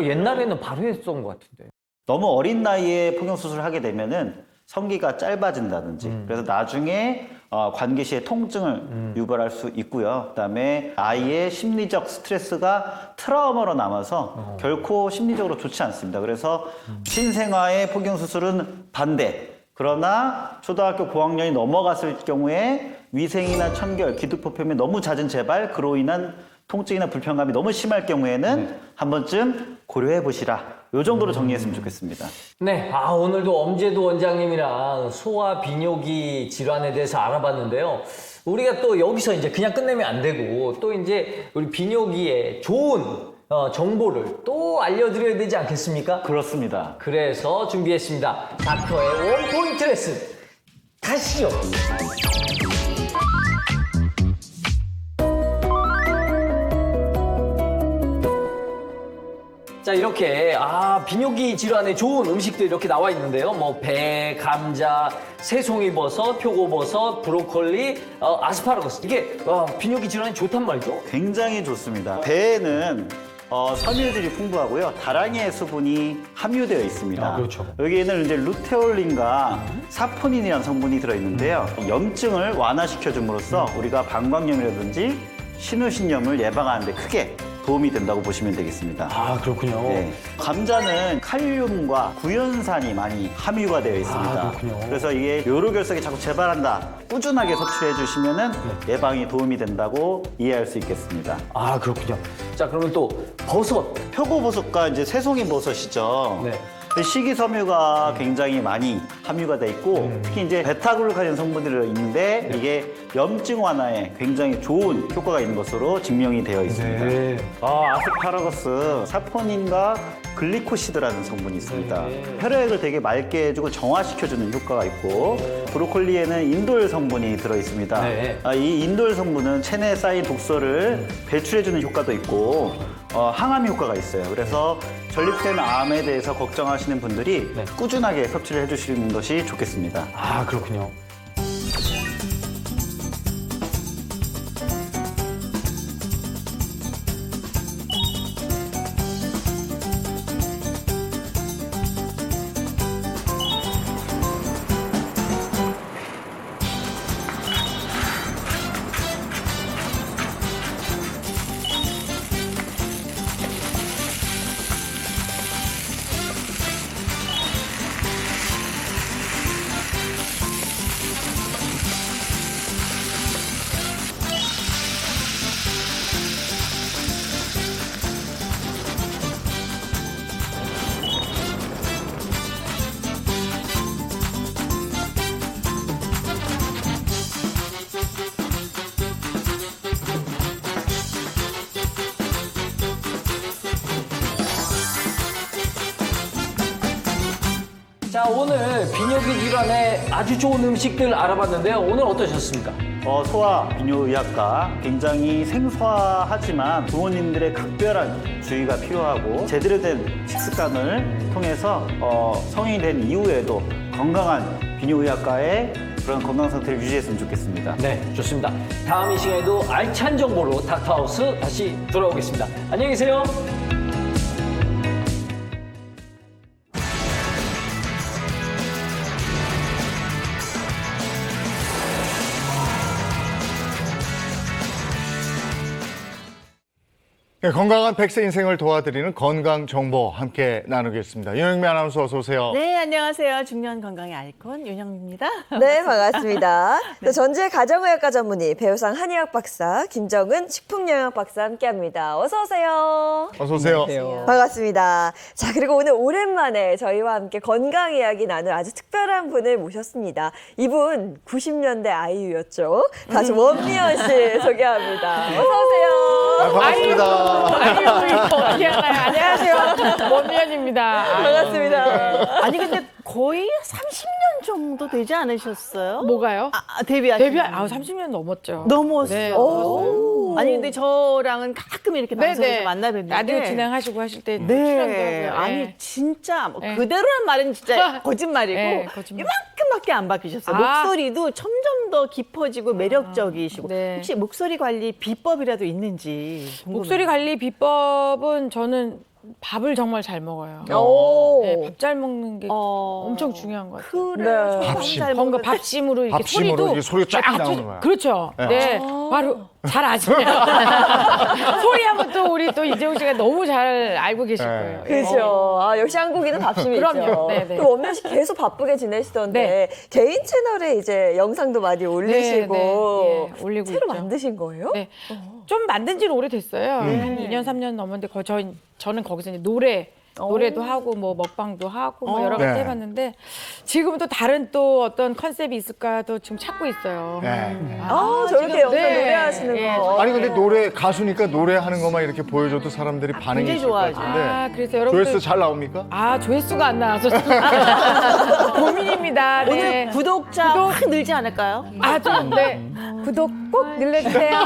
옛날에는 바로 했던 것 같은데. 너무 어린 나이에 폭경 수술을 하게 되면은 성기가 짧아진다든지 그래서 나중에 관계 시에 통증을 유발할 수 있고요. 그다음에 아이의 심리적 스트레스가 트라우마로 남아서 결코 심리적으로 좋지 않습니다. 그래서 신생아의 폭경 수술은 반대. 그러나 초등학교 고학년이 넘어갔을 경우에 위생이나 청결, 기두포편이 너무 잦은 재발, 그로 인한 통증이나 불편감이 너무 심할 경우에는 한 번쯤 고려해 보시라. 요 정도로 정리했으면 좋겠습니다. 네, 오늘도 엄재도 원장님이랑 소아 비뇨기 질환에 대해서 알아봤는데요. 우리가 또 여기서 이제 그냥 끝내면 안 되고 또 이제 우리 비뇨기에 좋은 정보를 또 알려드려야 되지 않겠습니까? 그렇습니다. 그래서 준비했습니다. 닥터의 원포인트 레슨 가시죠. 자, 이렇게 비뇨기 질환에 좋은 음식들 이렇게 나와 있는데요. 뭐 배, 감자, 새송이버섯, 표고버섯, 브로콜리, 아스파라거스. 이게 비뇨기 질환에 좋단 말이죠. 굉장히 좋습니다. 배에는 섬유질이 풍부하고요. 다량의 수분이 함유되어 있습니다. 그렇죠. 여기에는 이제 루테올린과 사포닌이라는 성분이 들어있는데요. 염증을 완화시켜 줌으로써 우리가 방광염이라든지 신우신염을 예방하는 데 크게 도움이 된다고 보시면 되겠습니다. 아, 그렇군요. 네. 감자는 칼륨과 구연산이 많이 함유가 되어 있습니다. 아, 그렇군요. 그래서 이게 요로결석이 자꾸 재발한다. 꾸준하게 섭취해 주시면은 예방에 도움이 된다고 이해할 수 있겠습니다. 아, 그렇군요. 자, 그러면 또 버섯. 표고버섯과 이제 새송이 버섯이죠. 네. 식이섬유가 굉장히 많이 함유가 돼 있고 특히 이제 베타글루칸 성분들이 있는데 이게 염증 완화에 굉장히 좋은 효과가 있는 것으로 증명이 되어 있습니다. 네. 아스파라거스 사포닌과 글리코시드라는 성분이 있습니다. 네. 혈액을 되게 맑게 해주고 정화시켜주는 효과가 있고 브로콜리에는 인돌 성분이 들어 있습니다. 네. 이 인돌 성분은 체내에 쌓인 독소를 배출해주는 효과도 있고 항암 효과가 있어요. 그래서 전립腺 암에 대해서 걱정하시는 분들이 네. 꾸준하게 섭취를 해주시는 것이 좋겠습니다. 아, 그렇군요. 자, 오늘 비뇨기 질환에 아주 좋은 음식들 알아봤는데요. 오늘 어떠셨습니까? 소아 비뇨의학과 굉장히 생소하지만 부모님들의 각별한 주의가 필요하고 제대로 된 식습관을 통해서 성인이 된 이후에도 건강한 비뇨의학과의 그런 건강 상태를 유지했으면 좋겠습니다. 네, 좋습니다. 다음 이 시간에도 알찬 정보로 닥터하우스 다시 돌아오겠습니다. 안녕히 계세요. 네, 건강한 100세 인생을 도와드리는 건강 정보 함께 나누겠습니다. 윤영미 아나운서 어서 오세요. 네, 안녕하세요. 중년 건강의 아이콘 윤영미입니다. 네, 반갑습니다. 또 전주의 가정의학과 전문의 배우상 한의학 박사 김정은 식품영양 박사 함께합니다. 어서 오세요. 어서 오세요. 반갑습니다. 자, 그리고 오늘 오랜만에 저희와 함께 건강 이야기 나눌 아주 특별한 분을 모셨습니다. 이분 90년대 아이유였죠. 가수 원미연 씨 소개합니다. 어서 오세요. 반갑습니다. 아이고, 이거 어떻게 알아요? 안녕하세요. 원미연입니다. 반갑습니다. 아니 근데 거의 30년 정도 되지 않으셨어요? 뭐가요? 데뷔하신 30년 넘었죠. 넘었어요. 네, 오. 아니 근데 저랑은 가끔 이렇게 방송에서 만나 뵀는데 라디오 진행하시고 하실 때 네, 출연도 하고요. 아니 진짜 뭐 네. 그대로란 말은 진짜 거짓말이고 네, 거짓말. 이만큼밖에 안 바뀌셨어요. 아. 목소리도 점점 더 깊어지고 매력적이시고 네. 혹시 목소리 관리 비법이라도 있는지 궁금해요. 목소리 관리 비법은 저는 밥을 정말 잘 먹어요. 오. 네, 밥 잘 먹는 게 어. 엄청 중요한 것 같아요. 그래요. 네. 밥심. 잘 뭔가 먹는 밥심으로 이렇게 밥심으로 소리도 이게 소리가 쫙 나오는 거야. 그렇죠. 네. 네, 바로 잘 아시네요. 소리하면 또 우리 또 이재용 씨가 너무 잘 알고 계실 네. 거예요. 그렇죠. 아, 역시 한국인은 밥심이 그럼요. 있죠. 네, 네. 또 원미연 씨 계속 바쁘게 지내시던데 개인 채널에 이제 영상도 많이 올리시고 네, 올리고 새로 있죠. 만드신 거예요? 네. 좀 만든 지는 오래됐어요. 한 2년, 3년 넘었는데 저는 거기서 이제 노래도 하고 뭐 먹방도 하고 뭐 여러 가지 네. 해봤는데 지금 또 다른 또 어떤 컨셉이 있을까도 지금 찾고 있어요. 네. 아, 저렇게 지금, 영상 네. 노래하시는 예. 거. 아니 근데 가수니까 노래하는 것만 이렇게 보여줘도 사람들이 반응이 굉장히 있을 것 좋아하죠. 같은데 아, 그래서 여러분들 조회수 잘 나옵니까? 조회수가 안 나와서 고민입니다. 오늘 네. 구독자 확 늘지 않을까요? 네. 구독 꼭 눌러주세요.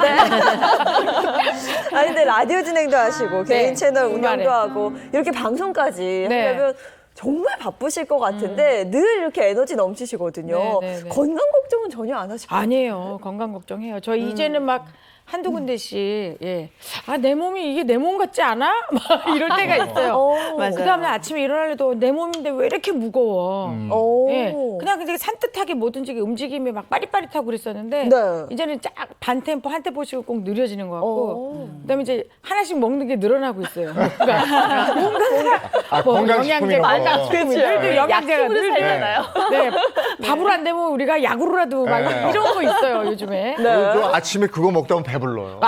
아니 근데 라디오 진행도 하시고 네, 개인 채널 주말에. 운영도 하고 이렇게 방송까지 네. 하려면 정말 바쁘실 것 같은데 늘 이렇게 에너지 넘치시거든요. 네, 네, 네. 건강 걱정은 전혀 안 하시고 아니에요. 건강 걱정해요. 저 이제는 막 한두 군데씩 내 몸이 이게 내 몸 같지 않아? 막 이럴 때가 있어요. 맞아요. 그다음에 아침에 일어나려도 내 몸인데 왜 이렇게 무거워? 그냥 산뜻하게 뭐든지 움직임이 막 빠릿빠릿하고 그랬었는데 네. 이제는 쫙 반 템포 한 템포씩 꼭 느려지는 것 같고 그다음에 이제 하나씩 먹는 게 늘어나고 있어요. 건강식품이라고. 그렇죠. 영양제가 늘 살잖아요. 네, 밥으로 안 되면 우리가 약으로라도 막 네. 이런 거 있어요 요즘에. 저 아침에 그거 먹다 보면 배불러요.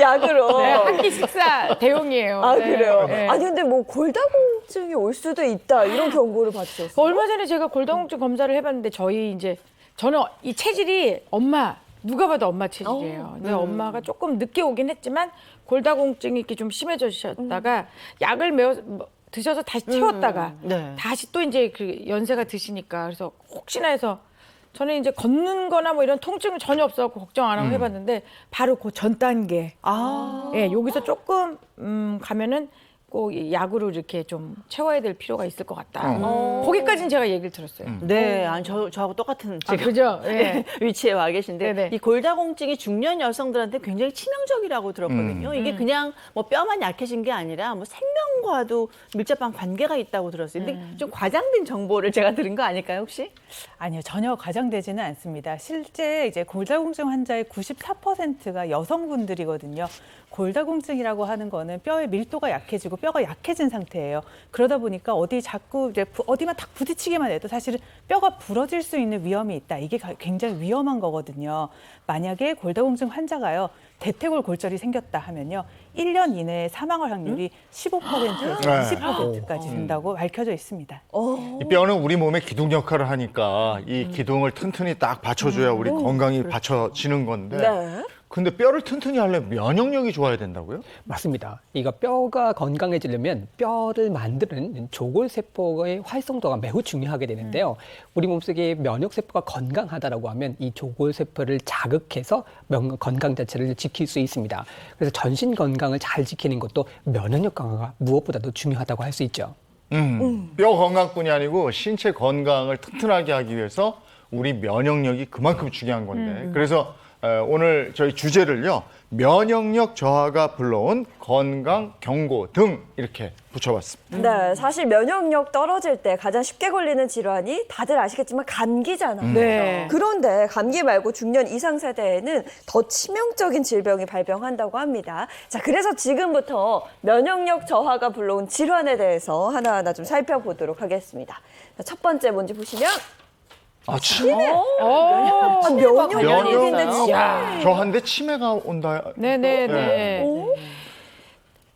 약으로. 네, 한 끼 식사 대용이에요. 아, 네, 그래요? 네. 아니, 근데 뭐 골다공증이 올 수도 있다. 이런 경고를 받으셨어요. 얼마 전에 제가 골다공증 검사를 해봤는데 저는 이 체질이 누가 봐도 엄마 체질이에요. 근데 엄마가 조금 늦게 오긴 했지만 골다공증이 이렇게 좀 심해지셨다가 약을 드셔서 다시 채웠다가 네. 다시 또 이제 그 연세가 드시니까 그래서 혹시나 해서 저는 이제 걷는 거나 뭐 이런 통증은 전혀 없어갖고 걱정 안 하고 해봤는데 바로 그 전 단계. 여기서 조금 가면은 꼭 약으로 이렇게 좀 채워야 될 필요가 있을 것 같다. 거기까지는 제가 얘기를 들었어요. 네, 아니, 저하고 똑같은 지금 그죠? 예. 위치에 와 계신데 네네. 이 골다공증이 중년 여성들한테 굉장히 치명적이라고 들었거든요. 이게 그냥 뭐 뼈만 약해진 게 아니라 뭐 생명과도 밀접한 관계가 있다고 들었어요. 근데 좀 과장된 정보를 제가 들은 거 아닐까요, 혹시? 아니요, 전혀 과장되지는 않습니다. 실제 이제 골다공증 환자의 94%가 여성분들이거든요. 골다공증이라고 하는 거는 뼈의 밀도가 약해지고 뼈가 약해진 상태예요. 그러다 보니까 자꾸 이제 어디만 탁 부딪히기만 해도 사실은 뼈가 부러질 수 있는 위험이 있다. 이게 굉장히 위험한 거거든요. 만약에 골다공증 환자가요, 대퇴골 골절이 생겼다 하면요, 1년 이내에 사망할 확률이 15%에서 20%까지 된다고 밝혀져 있습니다. 이 뼈는 우리 몸의 기둥 역할을 하니까 이 기둥을 튼튼히 딱 받쳐줘야 우리 건강이 받쳐지는 건데. 네. 근데 뼈를 튼튼히 하려면 면역력이 좋아야 된다고요? 맞습니다. 이거 뼈가 건강해지려면 뼈를 만드는 조골세포의 활성도가 매우 중요하게 되는데요. 우리 몸속에 면역세포가 건강하다라고 하면 이 조골세포를 자극해서 건강 자체를 지킬 수 있습니다. 그래서 전신 건강을 잘 지키는 것도 면역력 강화가 무엇보다도 중요하다고 할 수 있죠. 뼈 건강뿐이 아니고 신체 건강을 튼튼하게 하기 위해서 우리 면역력이 그만큼 중요한 건데 그래서 오늘 저희 주제를요, 면역력 저하가 불러온 건강 경고 등 이렇게 붙여봤습니다. 네, 사실 면역력 떨어질 때 가장 쉽게 걸리는 질환이 다들 아시겠지만 감기잖아요. 네. 그런데 감기 말고 중년 이상 세대에는 더 치명적인 질병이 발병한다고 합니다. 자, 그래서 지금부터 면역력 저하가 불러온 질환에 대해서 하나하나 좀 살펴보도록 하겠습니다. 자, 첫 번째 뭔지 보시면 치매? 면역력인데 치매. 저한테 치매가 온다. 네네네.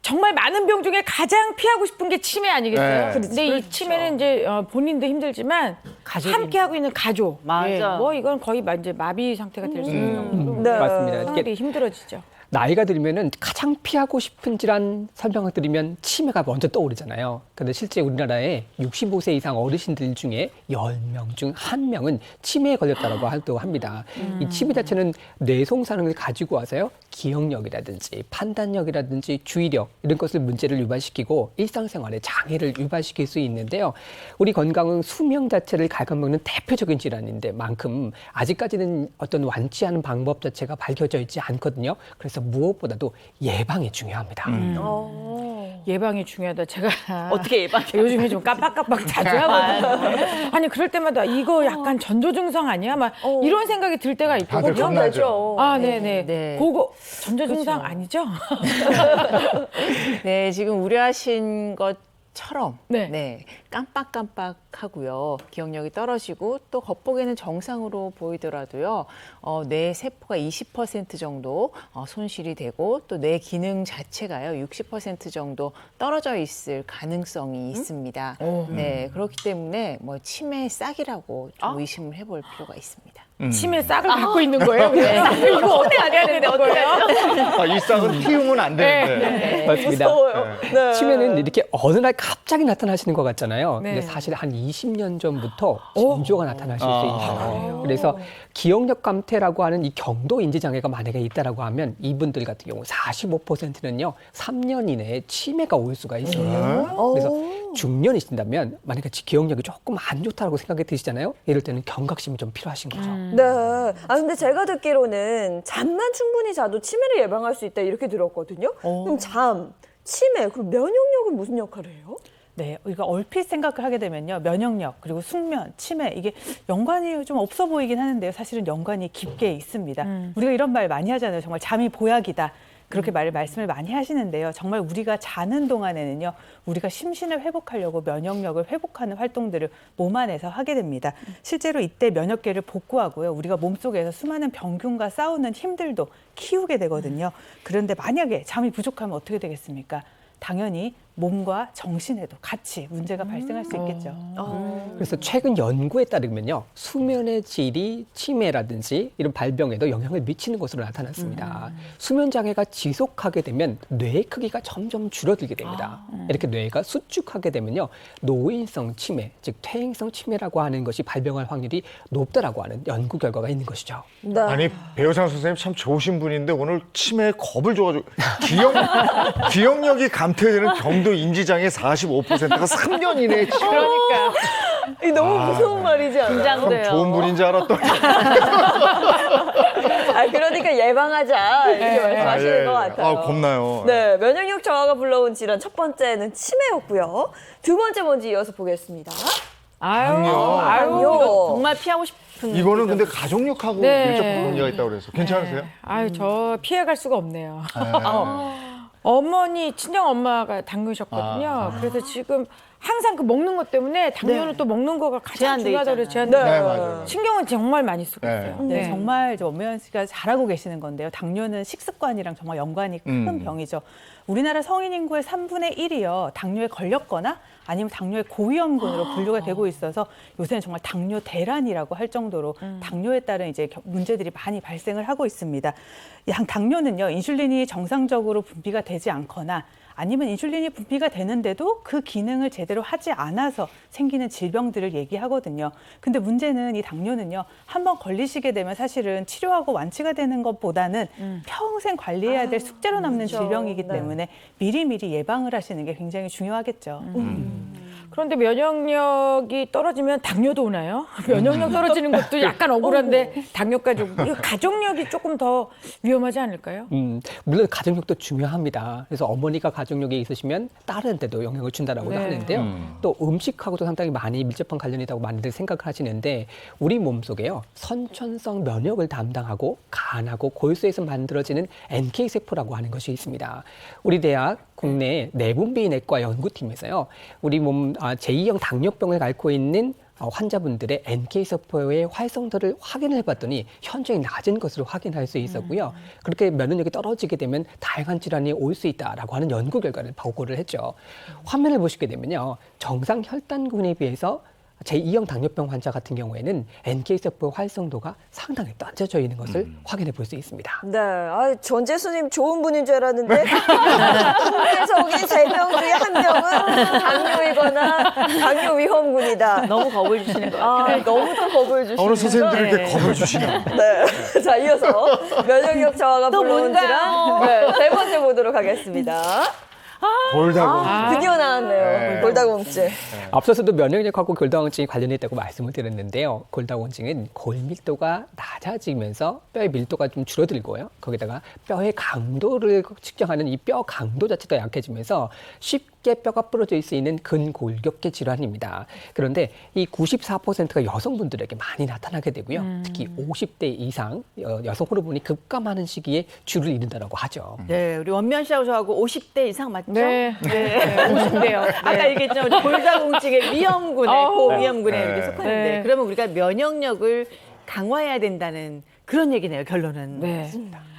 정말 많은 병 중에 가장 피하고 싶은 게 치매 아니겠어요? 네. 근데 이 치매는 이제 본인도 힘들지만 함께 하고 있는 가족. 맞아. 뭐 이건 거의 이제 마비 상태가 될 수 있는 정도로 네. 맞습니다. 생활이 힘들어지죠. 나이가 들면은 가장 피하고 싶은 질환 설명을 드리면 치매가 먼저 떠오르잖아요. 그런데 실제 우리나라에 65세 이상 어르신들 중에 10명 중 1명은 치매에 걸렸다고 합니다. 이 치매 자체는 뇌송사능을 가지고 와서요, 기억력이라든지 판단력이라든지 주의력 이런 것을 문제를 유발시키고 일상생활에 장애를 유발시킬 수 있는데요. 우리 건강은 수명 자체를 갉아먹는 대표적인 질환인데 만큼 아직까지는 어떤 완치 않은 방법 자체가 밝혀져 있지 않거든요. 그래서 무엇보다도 예방이 중요합니다. 예방이 중요하다. 제가 어떻게 예방해요? 요즘에 좀 깜빡깜빡 자주 하거든요. 아니 그럴 때마다 이거 약간 전조 증상 아니야? 막 이런 생각이 들 때가 다들 있거든요. 겁나죠. 아, 네네. 네. 그거 전조 증상 아니죠? 네, 지금 우려하신 것처럼 네. 깜빡깜빡하고요. 기억력이 떨어지고 또 겉보기에는 정상으로 보이더라도요. 뇌 세포가 20% 정도 손실이 되고 또 뇌 기능 자체가요. 60% 정도 떨어져 있을 가능성이 있습니다. 네, 그렇기 때문에 뭐 치매 싹이라고 좀 의심을 해볼 필요가 있습니다. 치매 싹을 갖고 있는 거예요? 이거 어떻게 해야 되는 거예요? 이 싹은 띄우면 안 되는데. 네. 맞습니다. 무서워요. 네. 치매는 이렇게 어느 날 갑자기 나타나시는 것 같잖아요. 네. 근데 사실 한 20년 전부터 징조가 나타나실 수 있어요. 그래서 기억력 감퇴라고 하는 이 경도 인지 장애가 만약에 있다라고 하면 이분들 같은 경우 45%는요 3년 이내에 치매가 올 수가 있어요. 그래서 중년이신다면 만약에 기억력이 조금 안 좋다고 생각이 드시잖아요. 이럴 때는 경각심이 좀 필요하신 거죠. 네. 아 근데 제가 듣기로는 잠만 충분히 자도 치매를 예방할 수 있다 이렇게 들었거든요. 그럼 잠, 치매, 그리고 면역력은 무슨 역할을 해요? 네, 우리가 얼핏 생각을 하게 되면요. 면역력, 그리고 숙면, 치매, 이게 연관이 좀 없어 보이긴 하는데요. 사실은 연관이 깊게 있습니다. 우리가 이런 말 많이 하잖아요. 정말 잠이 보약이다. 그렇게 말씀을 많이 하시는데요. 정말 우리가 자는 동안에는요. 우리가 심신을 회복하려고 면역력을 회복하는 활동들을 몸 안에서 하게 됩니다. 실제로 이때 면역계를 복구하고요. 우리가 몸속에서 수많은 병균과 싸우는 힘들도 키우게 되거든요. 그런데 만약에 잠이 부족하면 어떻게 되겠습니까? 당연히 몸과 정신에도 같이 문제가 발생할 수 있겠죠. 그래서 최근 연구에 따르면요. 수면의 질이 치매라든지 이런 발병에도 영향을 미치는 것으로 나타났습니다. 수면 장애가 지속하게 되면 뇌 크기가 점점 줄어들게 됩니다. 이렇게 뇌가 수축하게 되면요. 노인성 치매, 즉 퇴행성 치매라고 하는 것이 발병할 확률이 높다라고 하는 연구 결과가 있는 것이죠. 네. 아니 배우상 선생님 참 좋으신 분인데 오늘 치매에 겁을 줘가지고 기억력이 감퇴되는 경도 인지장애 45%가 3년 이내에 치매. 그러니까 이 너무 무서운 말이지 않아요? 긴장돼요. 좋은 분인 줄 알았더니. 아 그러니까 예방하자 이렇게 말씀하시는 예. 것 같아요. 아 겁나요. 네, 면역력 저하가 불러온 질환 첫 번째는 치매였고요. 두 번째 뭔지 이어서 보겠습니다. 아유, 이거 정말 피하고 싶은. 이거는 근데 가족력하고 네. 밀접 관계가 있다고 그래서 괜찮으세요? 아유, 저 피해갈 수가 없네요. 어머니, 친정 엄마가 당뇨셨거든요. 그래서 지금 항상 그 먹는 것 때문에 당뇨는 또 먹는 거가 가장 제한돼 중요하다고 있잖아요. 제한돼 네, 있어요. 맞아요. 신경은 정말 많이 쓰고 있어요. 네, 정말 엄미연 씨가 잘하고 계시는 건데요. 당뇨는 식습관이랑 정말 연관이 큰 병이죠. 우리나라 성인 인구의 3분의 1이요. 당뇨에 걸렸거나 아니면 당뇨의 고위험군으로 분류가 되고 있어서 요새는 정말 당뇨 대란이라고 할 정도로 당뇨에 따른 이제 문제들이 많이 발생을 하고 있습니다. 당뇨는요. 인슐린이 정상적으로 분비가 되지 않거나 아니면 인슐린이 분비가 되는데도 그 기능을 제대로 하지 않아서 생기는 질병들을 얘기하거든요. 근데 문제는 이 당뇨는요. 한번 걸리시게 되면 사실은 치료하고 완치가 되는 것보다는 평생 관리해야 될 숙제로 남는 그렇죠. 질병이기 때문에 미리미리 예방을 하시는 게 굉장히 중요하겠죠. 그런데 면역력이 떨어지면 당뇨도 오나요? 면역력 떨어지는 것도 약간 억울한데 당뇨까지 오고. 이거 가족력이 조금 더 위험하지 않을까요? 물론 가족력도 중요합니다. 그래서 어머니가 가족력이 있으시면 딸한테도 영향을 준다라고도 네. 하는데요. 또 음식하고도 상당히 많이 밀접한 관련이 있다고 많이들 생각을 하시는데 우리 몸속에요. 선천성 면역을 담당하고 간하고 골수에서 만들어지는 NK세포라고 하는 것이 있습니다. 우리 대학 국내 내분비내과 연구팀에서요. 우리 몸 제2형 당뇨병을 앓고 있는 환자분들의 NK세포의 활성도를 확인을 해봤더니 현저히 낮은 것으로 확인할 수 있었고요. 그렇게 면역력이 떨어지게 되면 다양한 질환이 올 수 있다라고 하는 연구 결과를 보고를 했죠. 화면을 보시게 되면요. 정상 혈당군에 비해서 제2형 당뇨병 환자 같은 경우에는 NK세포 활성도가 상당히 떨어져 있는 것을 확인해 볼 수 있습니다. 네, 아, 전재수님 좋은 분인 줄 알았는데 국내적인 3명 중에 1명은 당뇨이거나 당뇨 위험군이다. 너무 겁을 주시는 것 같아요. 아, 너무도 겁을 주시는 어느 선생님들이 이렇게 네. 겁을 주시나. 네. 자, 이어서 면역력 저하가 또 불러온 뭔가요? 질환 네, 세 번째 보도록 하겠습니다. 골다공. 드디어 나왔네요. 네. 골다공증. 앞서서도 면역력하고 골다공증이 관련있다고 말씀을 드렸는데요. 골다공증은 골밀도가 낮아지면서 뼈의 밀도가 좀 줄어들고요. 거기다가 뼈의 강도를 측정하는 이 뼈 강도 자체도 약해지면서 쉽게 뼈가 부러질 수 있는 근골격계 질환입니다. 그런데 이 94%가 여성분들에게 많이 나타나게 되고요. 특히 50대 이상 여성 호르몬이 급감하는 시기에 주를 이룬다고 하죠. 네, 우리 원미연 씨하고 저하고 50대 이상 맞죠? 네. 네, 50대요. 아까 얘기했죠. 골다공증의 위험군에, 고위험군에 네. 이렇게 속하는데 네. 그러면 우리가 면역력을 강화해야 된다는 그런 얘기네요, 결론은. 네.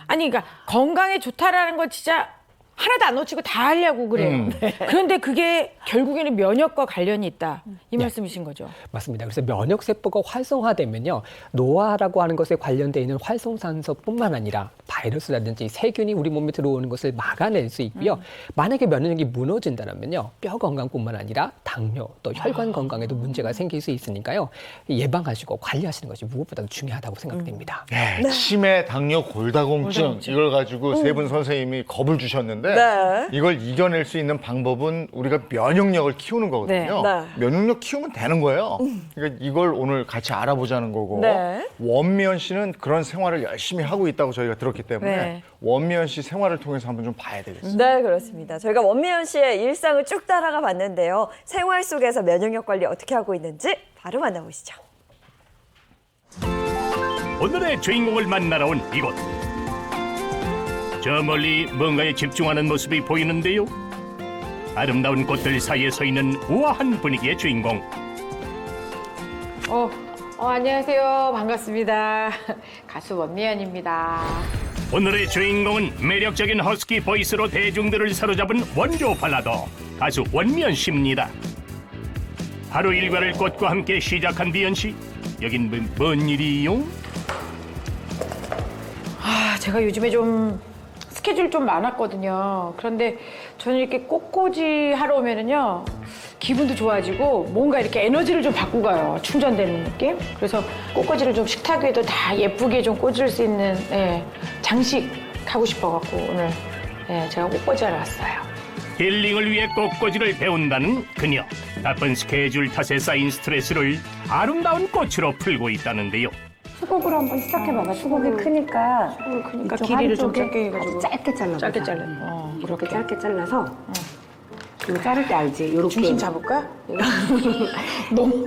아니, 그러니까 건강에 좋다라는 건 진짜 하나도 안 놓치고 다 하려고 그래요. 그런데 그게 결국에는 면역과 관련이 있다. 이 말씀이신 거죠. 맞습니다. 그래서 면역세포가 활성화되면요. 노화라고 하는 것에 관련되어 있는 활성산소뿐만 아니라 바이러스라든지 세균이 우리 몸에 들어오는 것을 막아낼 수 있고요. 만약에 면역력이 무너진다면요. 뼈 건강뿐만 아니라 당뇨 또 혈관 건강에도 문제가 생길 수 있으니까요. 예방하시고 관리하시는 것이 무엇보다도 중요하다고 생각됩니다. 네, 치매, 당뇨, 골다공증 이걸 가지고 세 분 선생님이 겁을 주셨는데 하는데 네. 이걸 이겨낼 수 있는 방법은 우리가 면역력을 키우는 거거든요. 네. 면역력 키우면 되는 거예요. 그러니까 이걸 오늘 같이 알아보자는 거고 네. 원미연 씨는 그런 생활을 열심히 하고 있다고 저희가 들었기 때문에 네. 원미연 씨 생활을 통해서 한번 좀 봐야 되겠습니다. 네, 그렇습니다. 저희가 원미연 씨의 일상을 쭉 따라가 봤는데요. 생활 속에서 면역력 관리 어떻게 하고 있는지 바로 만나보시죠. 오늘의 주인공을 만나러 온 이곳. 저 멀리 뭔가에 집중하는 모습이 보이는데요. 아름다운 꽃들 사이에 서 있는 우아한 분위기의 주인공. 안녕하세요. 반갑습니다. 가수 원미연입니다. 오늘의 주인공은 매력적인 허스키 보이스로 대중들을 사로잡은 원조 발라더 가수 원미연 씨입니다. 하루 일과를 꽃과 함께 시작한 미연 씨. 여긴 뭔 일이요? 제가 요즘에 좀 스케줄 좀 많았거든요. 그런데 저는 이렇게 꽃꽂이 하러 오면은요, 기분도 좋아지고 뭔가 이렇게 에너지를 좀 받고 가요. 충전되는 느낌? 그래서 꽃꽂이를 좀 식탁 위에도 다 예쁘게 좀 꽂을 수 있는 장식 하고 싶어갖고 오늘 제가 꽃꽂이 하러 왔어요. 힐링을 위해 꽃꽂이를 배운다는 그녀. 바쁜 스케줄 탓에 쌓인 스트레스를 아름다운 꽃으로 풀고 있다는데요. 수국으로 한번 시작해봐봐. 수국이 크니까 그러니까 이쪽 길이를 좀 한쪽에 짧게 해가지고. 짧게 잘라보자. 짧게 잘라. 이렇게 짧게 잘라서 이거 자를 때 알지? 요렇게 중심 잡을까? 너무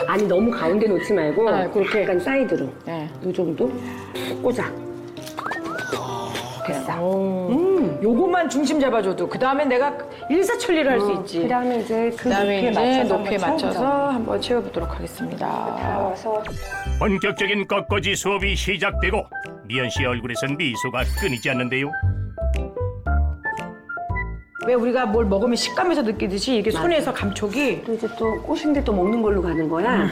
아니 너무 가운데 놓지 말고 그렇게. 약간 사이드로 네. 이 정도 꽂아. 됐어. 요것만 중심 잡아줘도 그 다음에 내가 일사천리를 할 수 있지. 그 다음에 이제 그 그다음에 이제 높이에 한번 맞춰서 채워보자. 한번 채워보도록 하겠습니다. 와서 본격적인 꽃꽂이 수업이 시작되고 미연 씨의 얼굴에선 미소가 끊이지 않는데요. 왜 우리가 뭘 먹으면 식감에서 느끼듯이 이게 손에서 감촉이 또 이제 또 꽃인데 또 먹는 걸로 가는 거야.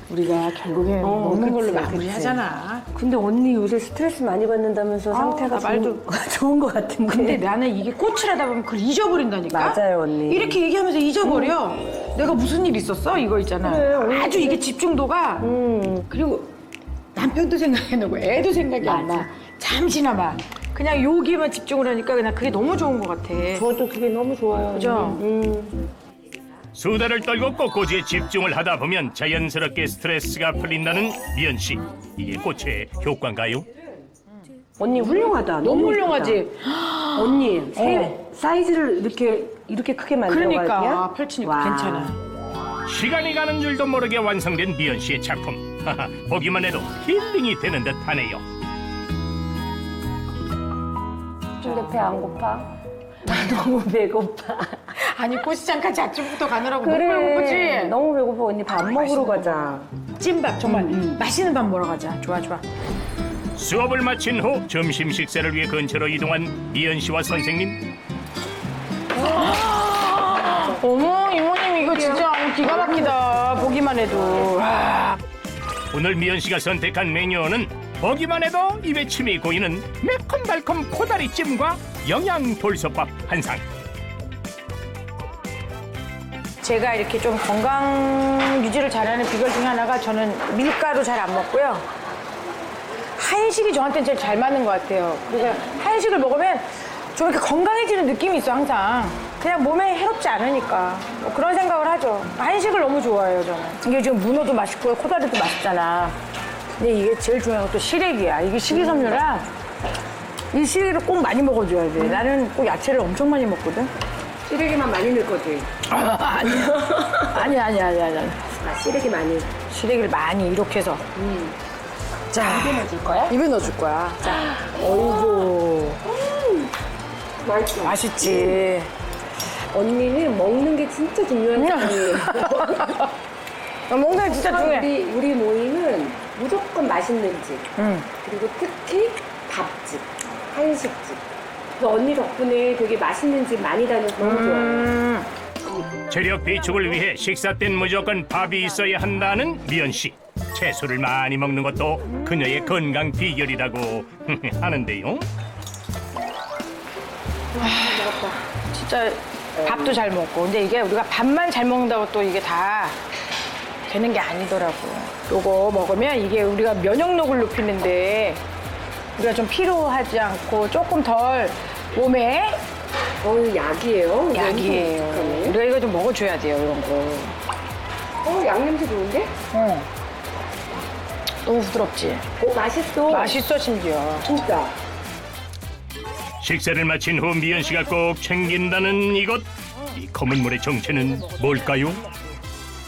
우리가 결국에 먹는 걸로 그치, 마무리하잖아. 근데 언니 요새 스트레스 많이 받는다면서 상태가 나 말도- 좋은 것 같은데. 근데 나는 이게 꽃을 하다 보면 그걸 잊어버린다니까? 맞아요, 언니. 이렇게 얘기하면서 잊어버려. 내가 무슨 일 있었어? 이거 있잖아. 그래, 아주 이게 집중도가. 그리고 남편도 생각이 나고 애도 생각이 안 나. 잠시나마. 그냥 여기만 집중을 하니까 그냥 그게 너무 좋은 것 같아. 저도 그게 너무 좋아요. 그죠? 수다를 떨고 꽃꽂이에 집중을 하다 보면 자연스럽게 스트레스가 풀린다는 미연 씨. 이게 꽃의 효과인가요? 언니 훌륭하다. 너무 훌륭하지? 언니 사이즈를 이렇게 크게 만들어갈게요. 그러니까 펼치니까 괜찮아. 시간이 가는 줄도 모르게 완성된 미연 씨의 작품. 보기만 해도 힐링이 되는 듯하네요. 근데 배 안 고파? 너무 배고파. 아니 꽃시장까지 아침부터 가느라고 너무 배고프지? 너무 배고파. 언니 밥 먹으러 가자. 찐밥 정말 맛있는 밥 먹으러 가자. 좋아. 수업을 마친 후 점심 식사를 위해 근처로 이동한 미연 씨와 선생님. 어머 이모님 이거 진짜 기가 막히다. 보기만 해도. 와. 오늘 미연 씨가 선택한 메뉴는 보기만 해도 입에 침이 고이는 매콤달콤 코다리찜과 영양 돌솥밥 한 상. 제가 이렇게 좀 건강 유지를 잘하는 비결 중에 하나가 저는 밀가루 잘 안 먹고요. 한식이 저한테는 제일 잘 맞는 것 같아요. 그래서 한식을 먹으면 좀 이렇게 건강해지는 느낌이 있어 항상. 그냥 몸에 해롭지 않으니까 뭐 그런 생각을 하죠. 한식을 너무 좋아해요 저는. 이게 지금 문어도 맛있고 코다리도 맛있잖아. 근데 이게 제일 중요한 건 또 시래기야. 이게 식이섬유라 이 시래기를 꼭 많이 먹어줘야 돼. 나는 꼭 야채를 엄청 많이 먹거든. 시래기만 많이 넣을 거지? 아니야. 시래기 많이. 시래기를 많이 이렇게 해서. 자, 입에 넣어줄 거야? 입에 넣어줄 거야. 자, 어이구. 맛있어. 맛있지. 언니는 먹는 게 진짜 중요한 사람이에요. 먹는 게 진짜 중요해. 우리 모임은 무조건 맛있는 집. 그리고 특히 밥집, 한식집. 그래서 언니 덕분에 되게 맛있는 집 많이 다녀서 너무 좋아요. 체력 비축을 위해 식사 땐 무조건 밥이 있어야 한다는 미연 씨. 채소를 많이 먹는 것도 그녀의 건강 비결이라고 하는데요. 진짜 밥도 잘 먹고. 근데 이게 우리가 밥만 잘 먹는다고 또 이게 다 되는 게 아니더라고. 요거 먹으면 이게 우리가 면역력을 높이는데 우리가 좀 피로하지 않고 조금 덜 몸에 약이에요? 약이에요. 우리가 이거 좀 먹어줘야 돼요, 이런 거. 양냄새 좋은데? 너무 부드럽지? 맛있어. 맛있어, 심지어. 진짜. 식사를 마친 후 미연 씨가 꼭 챙긴다는 이것. 이 검은 물의 정체는 뭘까요?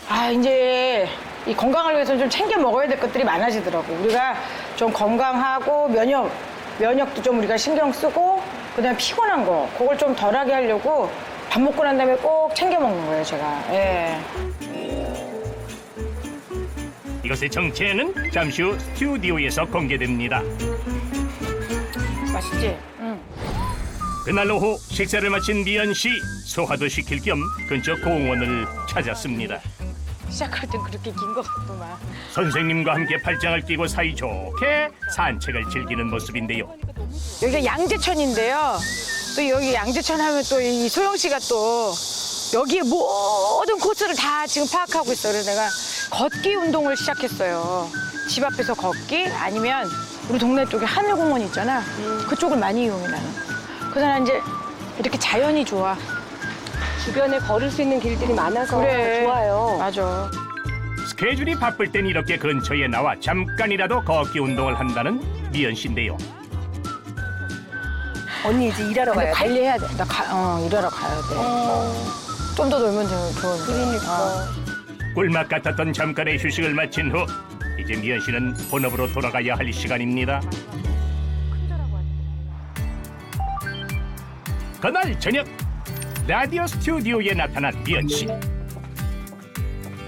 아, 이제 이 건강을 위해서 좀 챙겨 먹어야 될 것들이 많아지더라고. 우리가 좀 건강하고 면역도 좀 우리가 신경 쓰고 그다음에 피곤한 거 그걸 좀 덜하게 하려고 밥 먹고 난 다음에 꼭 챙겨 먹는 거예요, 제가. 예. 이것의 정체는 잠시 후 스튜디오에서 공개됩니다. 맛있지? 응. 그날 오후 식사를 마친 미연 씨 소화도 시킬 겸 근처 공원을 찾았습니다. 시작할 땐 그렇게 긴 것 같구만. 선생님과 함께 팔짱을 끼고 사이좋게 산책을 즐기는 모습인데요. 여기가 양재천인데요. 또 여기 양재천 하면 또 이 소영 씨가 또 여기에 모든 코스를 다 지금 파악하고 있어요. 그래서 내가 걷기 운동을 시작했어요. 집 앞에서 걷기 아니면 우리 동네 쪽에 하늘공원 있잖아. 그쪽을 많이 이용해 나는. 그래서 난 이제 이렇게 자연이 좋아. 주변에 걸을 수 있는 길들이 많아서 그래. 좋아요. 맞아. 스케줄이 바쁠 땐 이렇게 근처에 나와 잠깐이라도 걷기 운동을 한다는 미연 씨인데요. 언니 이제 일하러 근데 가야 돼? 관리해야 돼. 나 일하러 가야 돼. 좀 더 놀면 좋은데. 그러니까. 꿀맛 같았던 잠깐의 휴식을 마친 후 이제 미연 씨는 본업으로 돌아가야 할 시간입니다. 그날 저녁 라디오 스튜디오에 나타난 미연 씨.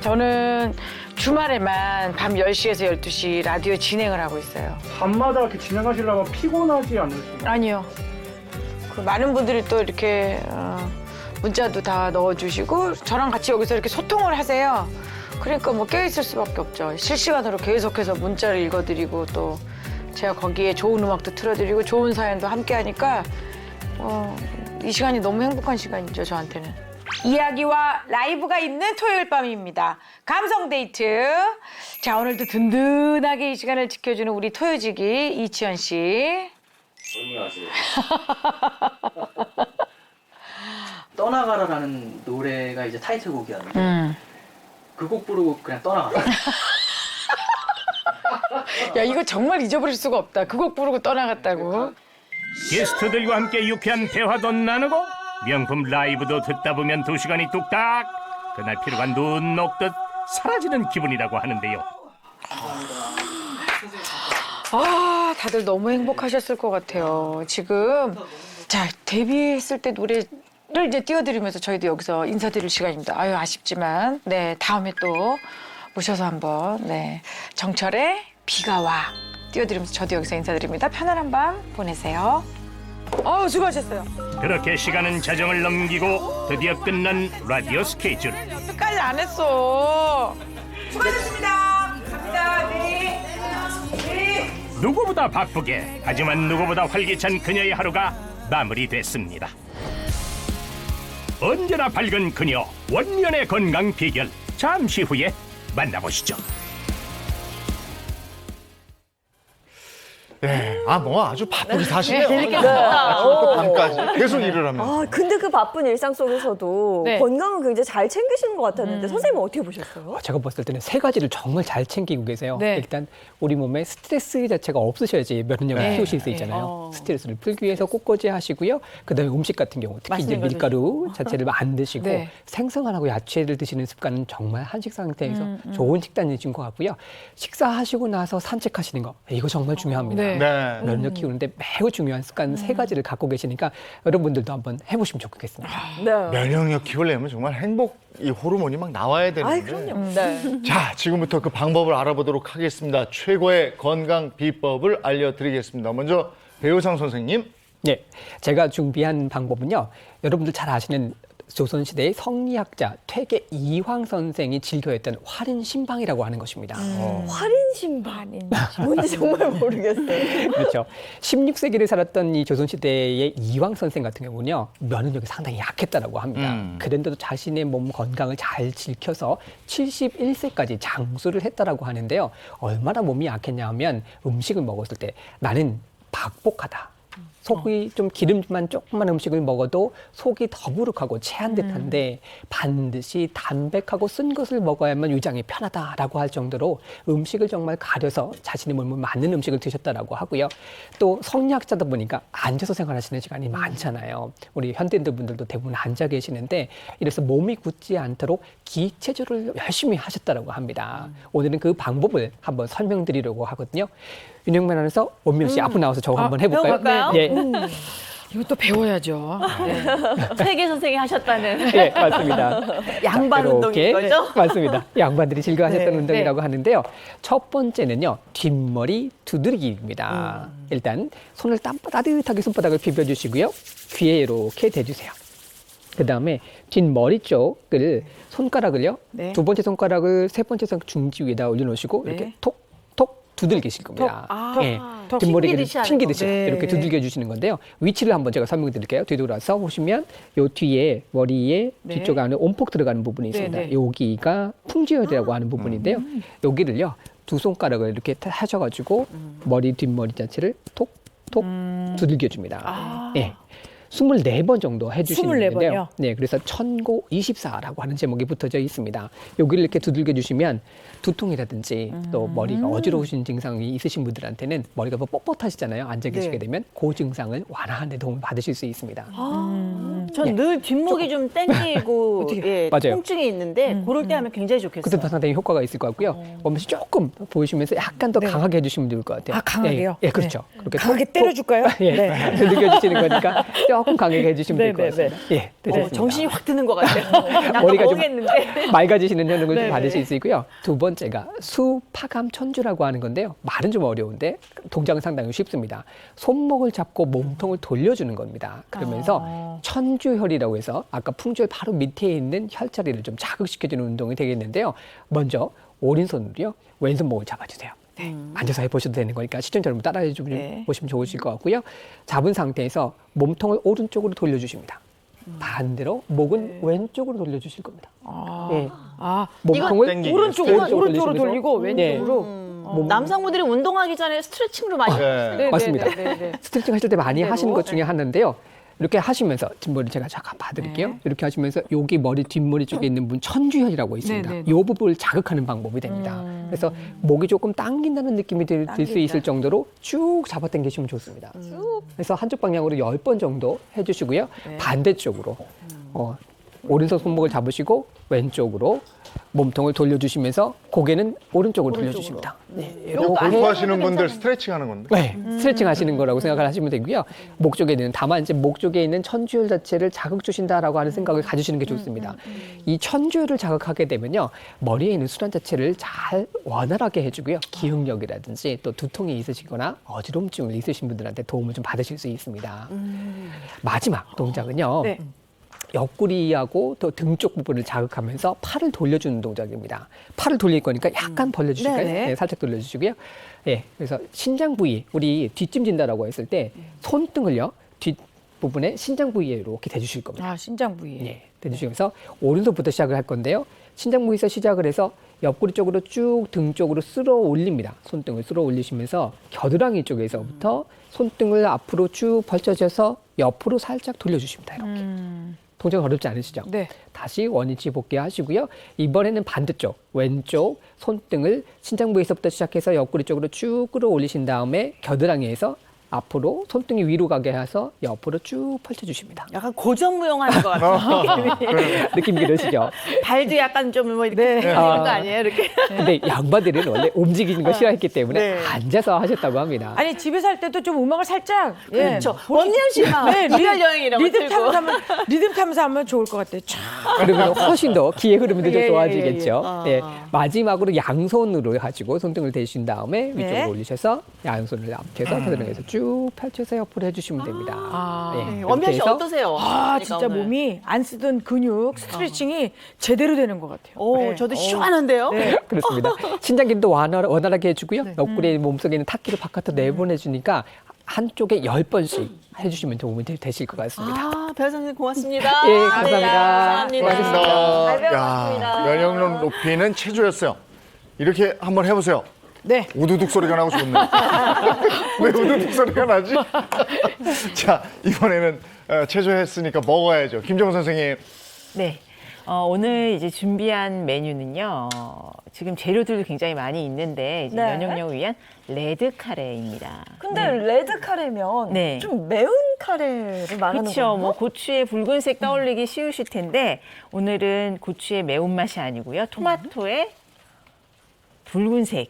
저는 주말에만 밤 10시에서 12시 라디오 진행을 하고 있어요. 밤마다 이렇게 진행하시려면 피곤하지 않으세요? 아니요. 그 많은 분들이 또 이렇게 문자도 다 넣어주시고 저랑 같이 여기서 이렇게 소통을 하세요. 그러니까 뭐 껴있을 수밖에 없죠. 실시간으로 계속해서 문자를 읽어드리고 또 제가 거기에 좋은 음악도 틀어드리고 좋은 사연도 함께 하니까 이 시간이 너무 행복한 시간이죠, 저한테는. 이야기와 라이브가 있는 토요일 밤입니다. 감성 데이트. 자, 오늘도 든든하게 이 시간을 지켜주는 우리 토요지기 이치현 씨. 안녕하세요. 떠나가라라는 노래가 이제 타이틀곡이었는데 그 곡 부르고 그냥 떠나가라. 야, 이거 정말 잊어버릴 수가 없다. 그 곡 부르고 떠나갔다고. 게스트들과 함께 유쾌한 대화도 나누고 명품 라이브도 듣다 보면 2시간이 뚝딱. 그날 피로가 눈 녹듯 사라지는 기분이라고 하는데요. 아, 다들 너무 행복하셨을 것 같아요. 지금 자, 데뷔했을 때 노래를 이제 띄워드리면서 저희도 여기서 인사드릴 시간입니다. 아유, 아쉽지만 네, 다음에 또 모셔서 한번 네, 정철의 비가 와 띄워드리면서 저도 여기서 인사드립니다. 편안한 밤 보내세요. 수고하셨어요. 그렇게 시간은 자정을 넘기고 드디어 끝난 라디오 스케줄. 끝까지 안 했어. 수고하셨습니다. 갑니다. 네. 누구보다 바쁘게 하지만 누구보다 활기찬 그녀의 하루가 마무리됐습니다. 언제나 밝은 그녀 원년의 건강 비결 잠시 후에 만나보시죠. 네, 아주 바쁘게 사시네요. 그러니까. 아침부터 밤까지 계속 일을 하면. 근데 그 바쁜 일상 속에서도 네. 건강은 굉장히 잘 챙기시는 것 같았는데 선생님은 어떻게 보셨어요? 제가 봤을 때는 3가지를 정말 잘 챙기고 계세요. 네. 일단 우리 몸에 스트레스 자체가 없으셔야지 면역력을 네. 키우실 수 있잖아요. 스트레스를 풀기 위해서 꽃꽂이 하시고요. 그다음에 음식 같은 경우 특히 이제 밀가루 자체를 안 드시고 네. 생선하고 야채를 드시는 습관은 정말 한식 상태에서 좋은 식단이신 것 같고요. 식사하시고 나서 산책하시는 거 이거 정말 중요합니다. 네. 네. 면역 키우는데 매우 중요한 습관 3가지를 갖고 계시니까 여러분들도 한번 해보시면 좋겠습니다. 네. 면역력 키우려면 정말 행복 이 호르몬이 막 나와야 되는데. 그럼요. 네. 자, 지금부터 그 방법을 알아보도록 하겠습니다. 최고의 건강 비법을 알려드리겠습니다. 먼저 배우상 선생님. 네, 제가 준비한 방법은요. 여러분들 잘 아시는 조선시대의 성리학자 퇴계 이황 선생이 즐겨했던 활인신방이라고 하는 것입니다. 활인신방. 뭔지 정말 모르겠어요. 그렇죠. 16세기를 살았던 이 조선시대의 이황 선생 같은 경우는요. 면역력이 상당히 약했다고 합니다. 그런데도 자신의 몸 건강을 잘 지켜서 71세까지 장수를 했다라고 하는데요. 얼마나 몸이 약했냐 하면 음식을 먹었을 때 나는 박복하다. 속이 좀 기름만 조그만 음식을 먹어도 속이 더부룩하고 체한 듯한데 반드시 담백하고 쓴 것을 먹어야만 위장이 편하다라고 할 정도로 음식을 정말 가려서 자신의 몸에 맞는 음식을 드셨다라고 하고요. 또 성리학자다 보니까 앉아서 생활하시는 시간이 많잖아요. 우리 현대인들 분들도 대부분 앉아 계시는데 이래서 몸이 굳지 않도록 기체조를 열심히 하셨다라고 합니다. 오늘은 그 방법을 한번 설명드리려고 하거든요. 윤영만 아나운서, 원미연 씨 앞으로 나와서 저거 한번 해볼까요? 배워볼까요? 예. 이것도 배워야죠. 네. 세계 선생이 하셨다는 네, 맞습니다. 양반 자, 운동인 이렇게, 거죠? 맞습니다. 양반들이 즐거워하셨던 네, 운동이라고 하는데요. 첫 번째는요, 뒷머리 두드리기입니다. 일단 손을 따뜻하게 손바닥을 비벼주시고요. 귀에 이렇게 대주세요. 그 다음에 뒷머리 쪽을 손가락을요, 네. 두 번째 손가락을 세 번째 손가락 중지 위에다 올려놓으시고 네. 이렇게 톡톡 두들기실 겁니다. 예. 톡. 뒷머리를 튕기듯이 하는 튕기듯이 거구나. 이렇게 네. 두들겨 주시는 건데요. 위치를 한번 제가 설명해 드릴게요. 뒤돌아서 보시면 요 뒤에 머리에 네. 뒤쪽 안에 온폭 들어가는 부분이 있습니다. 네, 네. 여기가 풍지혈이라고 하는 부분인데요. 여기를요, 두 손가락을 이렇게 하셔가지고 머리 뒷머리 자체를 톡톡 두들겨 줍니다. 예. 24번 정도 해주시는 24 건데요. 번이요? 네, 그래서 천고 24라고 하는 제목이 붙어져 있습니다. 여기를 이렇게 두들겨 주시면 두통이라든지 또 머리가 어지러우신 증상이 있으신 분들한테는 머리가 뭐 뻣뻣하시잖아요. 앉아 계시게 되면 그 증상을 완화하는 데 도움을 받으실 수 있습니다. 전 늘 뒷목이 좀 땡기고 예, 맞아요. 통증이 있는데 그럴 때 하면 굉장히 좋겠어요. 그때도 상당히 효과가 있을 것 같고요. 원미 씨 조금 보시면서 약간 더 강하게 해주시면 좋을 것 같아요. 아, 강하게요? 예, 예, 그렇죠. 그렇게 강하게 톡, 때려줄까요? 예, 네. 두들겨주시는 거니까 조금 강하게 해주시면 될 것 네, 같습니다. 예, 되셨습니다. 정신이 확 드는 것 같아요. 약간 머리가 좀 멍했는데. 맑아지시는 효능을 좀 네네. 받으실 수 있고요. 두 번째가 수파감 천주라고 하는 건데요. 말은 좀 어려운데 동작은 상당히 쉽습니다. 손목을 잡고 몸통을 돌려주는 겁니다. 그러면서 천주혈이라고 해서 아까 풍주혈 바로 밑에 있는 혈자리를 좀 자극시켜주는 운동이 되겠는데요. 먼저 오른손으로요, 왼손목을 잡아주세요. 앉아서 해보셔도 되는 거니까 시청자 여러분 따라해 보시면 좋으실 것 같고요. 잡은 상태에서 몸통을 오른쪽으로 돌려주십니다. 반대로 목은 왼쪽으로 돌려주실 겁니다. 예. 몸통을 오른쪽으로 돌리고 왼쪽으로. 남성분들이 운동하기 전에 스트레칭으로 많이 네. 맞습니다. 네. 스트레칭 하실 때 많이 반대로. 하시는 것 중에 하나인데요. 이렇게 하시면서 뒷머리 제가 잠깐 봐드릴게요. 이렇게 하시면서 여기 머리 뒷머리 쪽에 있는 부분 천주혈이라고 있습니다. 이 부분을 자극하는 방법이 됩니다. 그래서 목이 조금 당긴다는 느낌이 들 수 있을 정도로 쭉 잡아당기시면 좋습니다. 그래서 한쪽 방향으로 10번 정도 해주시고요. 반대쪽으로 오른손 손목을 잡으시고 왼쪽으로 몸통을 돌려주시면서 고개는 오른쪽으로 돌려주십니다. 네, 골프 하시는 분들 스트레칭 하는 건데. 네, 스트레칭 하시는 거라고 생각을 하시면 되고요. 목 쪽에 있는, 다만 이제 목 쪽에 있는 천주혈 자체를 자극 주신다라고 하는 생각을 가지시는 게 좋습니다. 이 천주혈을 자극하게 되면요, 머리에 있는 순환 자체를 잘 원활하게 해주고요. 기억력이라든지 또 두통이 있으시거나 어지럼증을 있으신 분들한테 도움을 좀 받으실 수 있습니다. 마지막 동작은요. 네. 옆구리하고 또 등 쪽 부분을 자극하면서 팔을 돌려주는 동작입니다. 팔을 돌릴 거니까 약간 벌려주실까요? 네네. 네, 살짝 돌려주시고요. 예, 그래서 신장 부위, 우리 뒷짐진다라고 했을 때 손등을요, 뒷 부분에 신장 부위에 이렇게 대주실 겁니다. 아, 신장 부위에. 예, 대주시면서 오른손부터 시작을 할 건데요. 신장 부위에서 시작을 해서 옆구리 쪽으로 쭉 등 쪽으로 쓸어 올립니다. 손등을 쓸어 올리시면서 겨드랑이 쪽에서부터 손등을 앞으로 쭉 벌쳐져서 옆으로 살짝 돌려주십니다. 이렇게. 동작 어렵지 않으시죠? 네. 다시 원위치 복귀하시고요. 이번에는 반대쪽, 왼쪽 손등을 신장 부위에서부터 시작해서 옆구리 쪽으로 쭉 끌어올리신 다음에 겨드랑이에서 앞으로 손등이 위로 가게 해서 옆으로 쭉 펼쳐주십니다. 약간 고전무용하는 것 같아요. 느낌이 그러시죠? 발도 약간 좀 뭐 이렇게 이런 거 아니에요? 이렇게. 근데 양반들은 원래 움직이는 거 싫어했기 때문에 앉아서 하셨다고 합니다. 아니 집에서 할 때도 좀 음악을 살짝 그렇죠. 원미연 씨가 리얼 여행이라고 리듬 타면서 하면 좋을 것 같아요. 그러면 훨씬 더 기의 흐름도 좀 좋아지겠죠. 예. 네. 마지막으로 양손으로 가지고 손등을 대신 다음에 위쪽으로 올리셔서 양손을 앞에서 겨드랑이에서 쭉 펼쳐서 옆으로 해주시면 됩니다. 네. 원미연 씨 어떠세요? 아, 그러니까 진짜 오늘. 몸이 안 쓰던 근육 스트레칭이 제대로 되는 것 같아요. 오, 저도 시원한데요? 네. 그렇습니다. 신장기도 원활하게 해주고요. 옆구리 몸속에 있는 탁기를 바깥으로 내보내주니까 한쪽에 10번씩 해주시면 도움이 되실 것 같습니다. 아, 배우 선생님 고맙습니다. 예, 감사합니다. 감사합니다. 야, 면역력 높이는 체조였어요. 이렇게 한번 해보세요. 네. 우두둑 소리가 나고 좋네. 왜 우두둑 소리가 나지? 자, 이번에는 체조했으니까 먹어야죠. 김정은 선생님. 네. 오늘 이제 준비한 메뉴는요. 지금 재료들도 굉장히 많이 있는데 이제 네. 면역력을 위한 레드 카레입니다. 근데 레드 카레면 네. 좀 매운 카레를 말하는 그렇죠. 건가요? 뭐 고추의 붉은색 떠올리기 쉬우실 텐데 오늘은 고추의 매운맛이 아니고요. 토마토의 붉은색을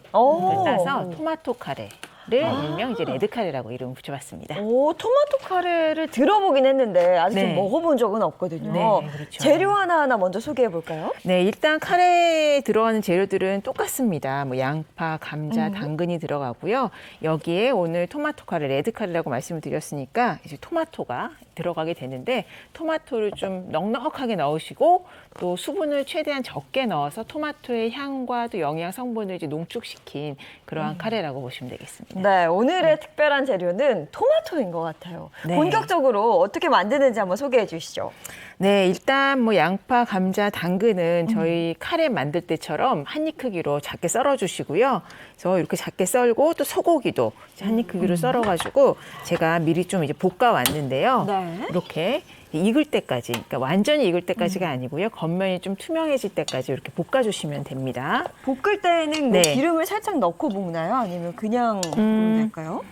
따서 토마토 카레를 일명 이제 레드 카레라고 이름을 붙여봤습니다. 오, 토마토 카레를 들어보긴 했는데 아직 네. 좀 먹어본 적은 없거든요. 네, 그렇죠. 재료 하나하나 먼저 소개해 볼까요? 네, 일단 카레에 들어가는 재료들은 똑같습니다. 뭐 양파, 감자, 당근이 들어가고요. 여기에 오늘 토마토 카레, 레드 카레라고 말씀을 드렸으니까 이제 토마토가 들어가게 되는데 토마토를 좀 넉넉하게 넣으시고 또 수분을 최대한 적게 넣어서 토마토의 향과 또 영양 성분을 이제 농축시킨 그러한 카레라고 보시면 되겠습니다. 네, 오늘의 특별한 재료는 토마토인 것 같아요. 네. 본격적으로 어떻게 만드는지 한번 소개해 주시죠. 네, 일단 뭐 양파, 감자, 당근은 저희 카레 만들 때처럼 한 입 크기로 작게 썰어 주시고요. 그래서 이렇게 작게 썰고 또 소고기도 한 입 크기로 썰어 가지고 제가 미리 좀 이제 볶아 왔는데요. 네. 이렇게 익을 때까지, 그러니까 완전히 익을 때까지가 아니고요. 겉면이 좀 투명해질 때까지 이렇게 볶아 주시면 됩니다. 볶을 때는 뭐 네. 기름을 살짝 넣고 볶나요? 아니면 그냥 볶으면 될까요?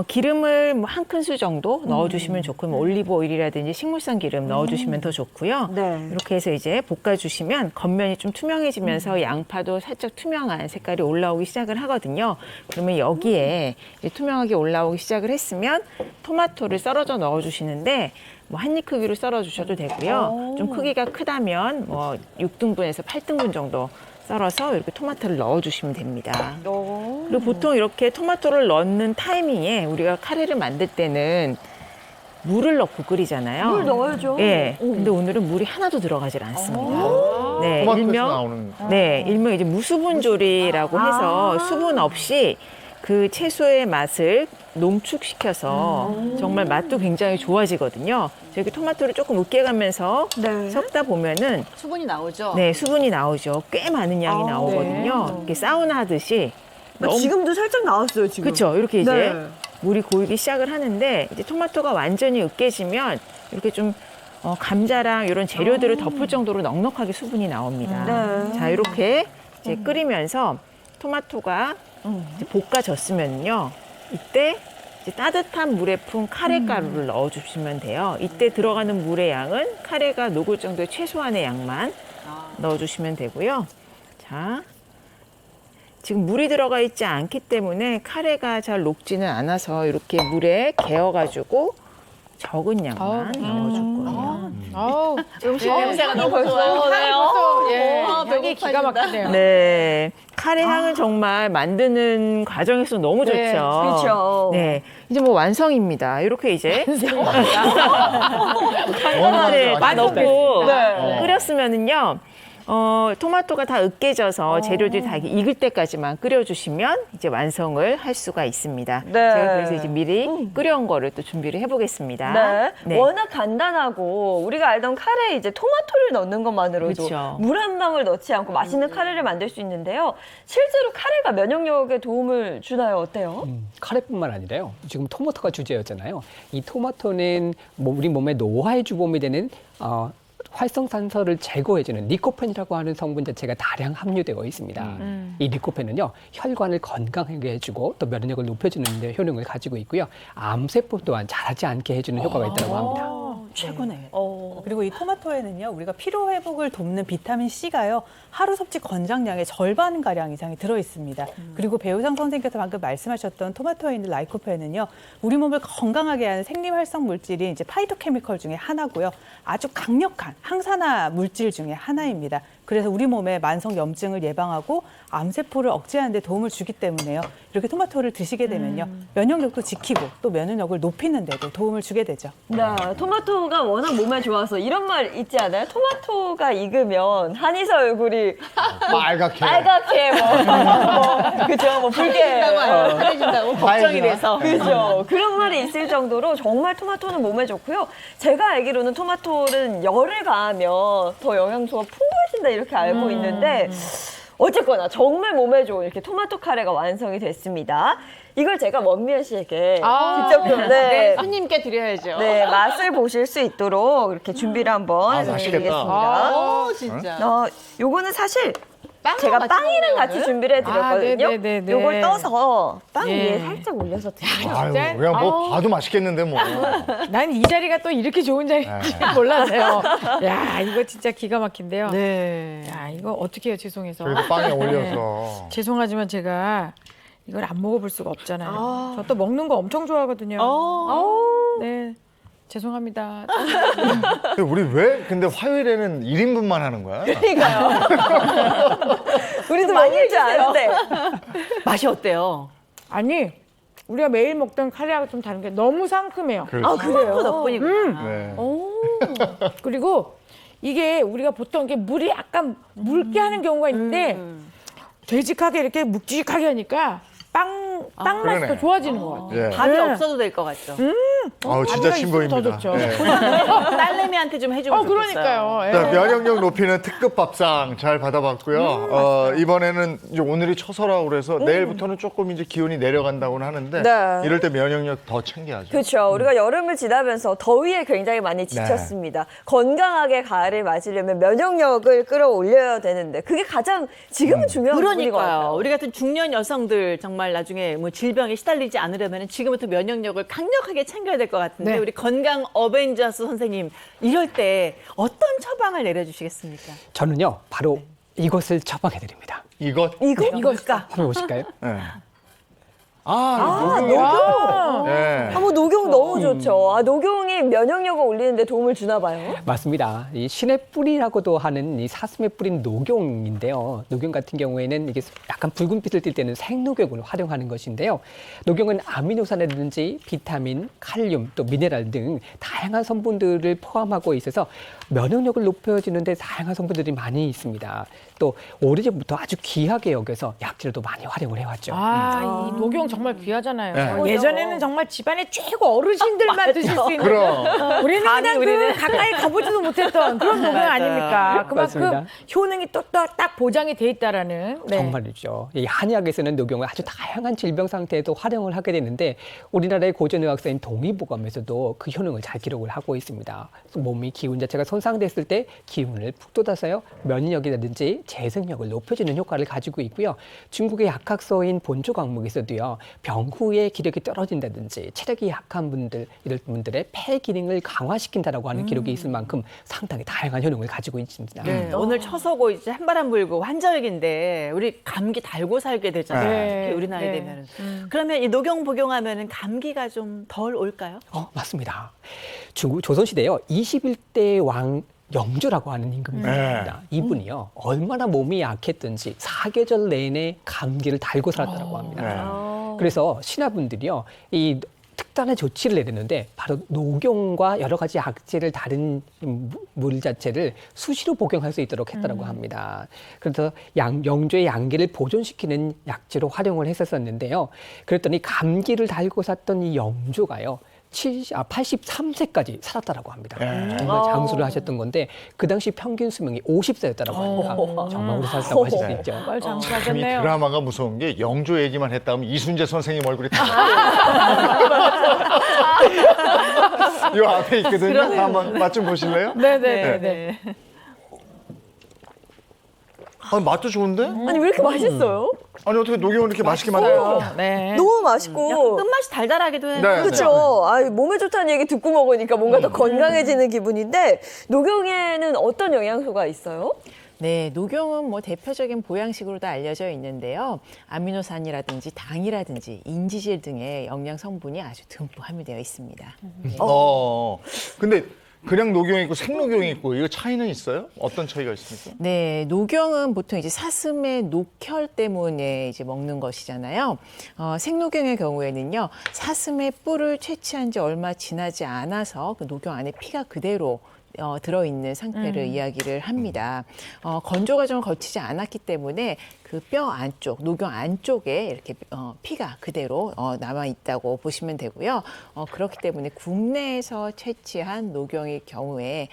기름을 뭐 한 큰술 정도 넣어주시면 좋고, 뭐 올리브 오일이라든지 식물성 기름 넣어주시면 더 좋고요. 네. 이렇게 해서 이제 볶아주시면 겉면이 좀 투명해지면서 양파도 살짝 투명한 색깔이 올라오기 시작을 하거든요. 그러면 여기에 이제 투명하게 올라오기 시작을 했으면 토마토를 썰어져 넣어주시는데 뭐 한 입 크기로 썰어주셔도 되고요. 좀 크기가 크다면 뭐 6등분에서 8등분 정도 썰어서 이렇게 토마토를 넣어주시면 됩니다. 그리고 보통 이렇게 토마토를 넣는 타이밍에 우리가 카레를 만들 때는 물을 넣고 끓이잖아요. 물 넣어야죠. 예. 근데 오늘은 물이 하나도 들어가질 않습니다. 네, 토마토에서 나오는. 일명 이제 무수분 조리라고 해서 수분 없이 그 채소의 맛을 농축시켜서 정말 맛도 굉장히 좋아지거든요. 저기 토마토를 조금 으깨가면서 섞다 보면은 수분이 나오죠? 네, 수분이 나오죠. 꽤 많은 양이 나오거든요. 이렇게 사우나 하듯이. 지금도 살짝 나왔어요, 지금. 그렇죠. 이렇게 이제 네. 물이 고이기 시작을 하는데 이제 토마토가 완전히 으깨지면 이렇게 좀 감자랑 이런 재료들을 덮을 정도로 넉넉하게 수분이 나옵니다. 네. 자, 이렇게 이제 끓이면서 토마토가 이제 볶아졌으면요. 이때 이제 따뜻한 물에 푼 카레 가루를 넣어주시면 돼요. 이때 들어가는 물의 양은 카레가 녹을 정도의 최소한의 양만 넣어주시면 되고요. 자, 지금 물이 들어가 있지 않기 때문에 카레가 잘 녹지는 않아서 이렇게 물에 개어가지고 적은 양만 넣어줄 거예요. 음식 냄새가 너무 벌써 예. 아, 향이 기가 막히네요. 네, 카레 향은 정말 만드는 과정에서 너무 좋죠. 네, 그렇죠. 네, 이제 뭐 완성입니다. 이렇게 이제 카레를 다 넣고 끓였으면은요. 토마토가 다 으깨져서 재료들이 다 익을 때까지만 끓여주시면 이제 완성을 할 수가 있습니다. 네. 제가 그래서 이제 미리 끓여온 거를 또 준비를 해보겠습니다. 네. 워낙 간단하고 우리가 알던 카레에 이제 토마토를 넣는 것만으로도 그렇죠. 물 한 방울 넣지 않고 맛있는 카레를 만들 수 있는데요. 실제로 카레가 면역력에 도움을 주나요? 어때요? 카레뿐만 아니라요. 지금 토마토가 주제였잖아요. 이 토마토는 우리 몸의 노화의 주범이 되는 활성산소를 제거해주는 리코펜이라고 하는 성분 자체가 다량 함유되어 있습니다. 이 리코펜은요, 혈관을 건강하게 해주고 또 면역력을 높여주는 데 효능을 가지고 있고요. 암세포 또한 자라지 않게 해주는 효과가 있다고 합니다. 최고네. 그리고 이 토마토에는요, 우리가 피로 회복을 돕는 비타민 C가요, 하루 섭취 권장량의 절반 가량 이상이 들어 있습니다. 그리고 배우상 선생님께서 방금 말씀하셨던 토마토에 있는 라이코펜은요, 우리 몸을 건강하게 하는 생리활성 물질인 이제 파이토케미컬 중에 하나고요, 아주 강력한 항산화 물질 중에 하나입니다. 그래서 우리 몸의 만성 염증을 예방하고 암세포를 억제하는 데 도움을 주기 때문에요. 이렇게 토마토를 드시게 되면요, 면역력도 지키고 또 면역력을 높이는 데도 도움을 주게 되죠. 네, 토마토가 워낙 몸에 좋아서 이런 말 있지 않아요? 토마토가 익으면 한의사 얼굴이 빨갛게 그죠, 뭐 붉게 해준다고 걱정이 돼서. 그죠. 그런 말이 있을 정도로 정말 토마토는 몸에 좋고요. 제가 알기로는 토마토는 열을 가하면 더 영양소가 풍부해진다 이렇게 알고 있는데 어쨌거나 정말 몸에 좋은 이렇게 토마토 카레가 완성이 됐습니다. 이걸 제가 원미연 씨에게 직접 좀 네, 손님께 드려야죠. 네, 맛을 보실 수 있도록 이렇게 준비를 한번 해드리겠습니다. 진짜. 요거는 사실 제가 빵이랑 같이 준비를 해드렸거든요. 네네네네. 요걸 떠서 빵 예. 위에 살짝 올려서 드세요. 아유, 그냥 뭐 봐도 맛있겠는데 뭐. 난 이 자리가 또 이렇게 좋은 자리인 몰랐어요. 야, 이거 진짜 기가 막힌데요. 네. 야, 이거 어떻게 해요? 죄송해서. 저희도 빵에 올려서. 죄송하지만 제가 이걸 안 먹어볼 수가 없잖아요. 저 또 먹는 거 엄청 좋아하거든요. 네. 죄송합니다. 근데 우리 왜 근데 화요일에는 1인분만 하는 거야? 우리도 많이 줄 아는데. 맛이 어때요? 아니, 우리가 매일 먹던 카레하고 좀 다른 게 너무 상큼해요. 아, 그래요? 덕분이구나. 네. 그리고 이게 우리가 보통 이게 물이 약간 묽게 하는 경우가 있는데 되직하게 이렇게 묵직하게 하니까 빵 맛이 그러네. 더 좋아지는 것 같아요. 예. 밥이 없어도 될 것 같죠. 진짜 밥이가 있으면 더 신보입니다. 좋죠. 예. 딸내미한테 좀 해주면 좋겠어요. 그러니까요. 예. 자, 면역력 높이는 특급 밥상 잘 받아봤고요. 이번에는 이제 오늘이 처서라고 그래서 내일부터는 조금 이제 기온이 내려간다고는 하는데 네. 이럴 때 면역력 더 챙겨야죠. 그렇죠. 우리가 여름을 지나면서 더위에 굉장히 많이 지쳤습니다. 건강하게 가을을 맞으려면 면역력을 끌어올려야 되는데 그게 가장 지금은 중요한 부분인 것 그러니까요. 같아요. 우리 같은 중년 여성들 정말 나중에 뭐 질병에 시달리지 않으려면 지금부터 면역력을 강력하게 챙겨야 될 것 같은데 네. 우리 건강 어벤져스 선생님 이럴 때 어떤 처방을 내려주시겠습니까? 저는요, 바로 이것을 처방해드립니다. 이것? 이걸까? 한번 보실까요? 네. 녹용. 네. 뭐 녹용 너무 좋죠. 녹용이 면역력을 올리는데 도움을 주나 봐요. 맞습니다. 이 신의 뿌리라고도 하는 이 사슴의 뿌리는 녹용인데요. 녹용 같은 경우에는 이게 약간 붉은빛을 띌 때는 생녹용을 활용하는 것인데요. 녹용은 아미노산이라든지 비타민, 칼륨, 또 미네랄 등 다양한 성분들을 포함하고 있어서 면역력을 높여주는데 다양한 성분들이 많이 있습니다. 또 오래전부터 아주 귀하게 여겨서 약재로도 많이 활용을 해왔죠. 이 녹용 정말 귀하잖아요. 네. 예전에는 정말 집안의 최고 어르신들만 드실 수 있는. 그럼. 우리는 그냥 우리는. 가까이 가보지도 못했던 그런 녹용 아닙니까? 그만큼 맞습니다. 효능이 딱 보장이 돼 있다라는. 네. 정말이죠. 이 한의학에서는 녹용을 아주 다양한 질병 상태에도 활용을 하게 되는데 우리나라의 고전의학사인 동의보감에서도 그 효능을 잘 기록을 하고 있습니다. 몸이 기운 자체가 손상됐을 때 기운을 푹 돋아서요 면역력이라든지 재생력을 높여주는 효과를 가지고 있고요. 중국의 약학서인 본초 강목에서도요 병 후에 기력이 떨어진다든지 체력이 약한 분들 이런 분들의 폐 기능을 강화시킨다라고 하는 기록이 있을 만큼 상당히 다양한 효능을 가지고 있습니다. 네, 오늘 처서고 이제 한바람 불고 환절기인데 우리 감기 달고 살게 되잖아요. 네. 특히 우리 나이 네. 되면은. 그러면 이 녹용 복용하면은 감기가 좀 덜 올까요? 맞습니다. 중국 조선시대에요 21대 왕 영조라고 하는 임금이 있습니다. 이분이요 얼마나 몸이 약했든지 사계절 내내 감기를 달고 살았다고 합니다. 그래서 신하분들이요 이 특단의 조치를 내렸는데 바로 녹용과 여러 가지 약재를 다른 물 자체를 수시로 복용할 수 있도록 했다고 합니다. 그래서 영조의 양기를 보존시키는 약재로 활용을 했었는데요. 그랬더니 감기를 달고 샀던 이 영조가요. 83세까지 살았다라고 합니다. 정말 장수를 하셨던 건데 그 당시 평균 수명이 50세였다라고 합니다. 정말 오래 살았다고 하실 수 있죠. 정말 이 장수하셨네요. 드라마가 무서운 게 영조 얘기만 했다 하면 이순재 선생님 얼굴이 다. 이 앞에 있거든요. 한번 맛 좀 보실래요? 네네네. 맛도 좋은데? 아니 왜 이렇게 맛있어요? 아니 어떻게 녹용을 이렇게 맛있게 만들어? 네. 너무 맛있고 끝맛이 달달하기도 해요. 네. 그렇죠. 몸에 좋다는 얘기 듣고 먹으니까 뭔가 더 건강해지는 기분인데 녹용에는 어떤 영양소가 있어요? 네, 녹용은 뭐 대표적인 보양식으로도 알려져 있는데요. 아미노산이라든지 당이라든지 인지질 등의 영양 성분이 아주 듬뿍 함유되어 있습니다. 근데 그냥 녹용이 있고 생녹용이 있고 이거 차이는 있어요? 어떤 차이가 있습니까? 네, 녹용은 보통 이제 사슴의 녹혈 때문에 이제 먹는 것이잖아요. 생녹용의 경우에는요, 사슴의 뿔을 채취한 지 얼마 지나지 않아서 그 녹용 안에 피가 그대로 들어있는 상태를 이야기를 합니다. 건조 과정을 거치지 않았기 때문에 그 뼈 안쪽, 녹용 안쪽에 이렇게 피가 그대로 남아 있다고 보시면 되고요. 그렇기 때문에 국내에서 채취한 녹용의 경우에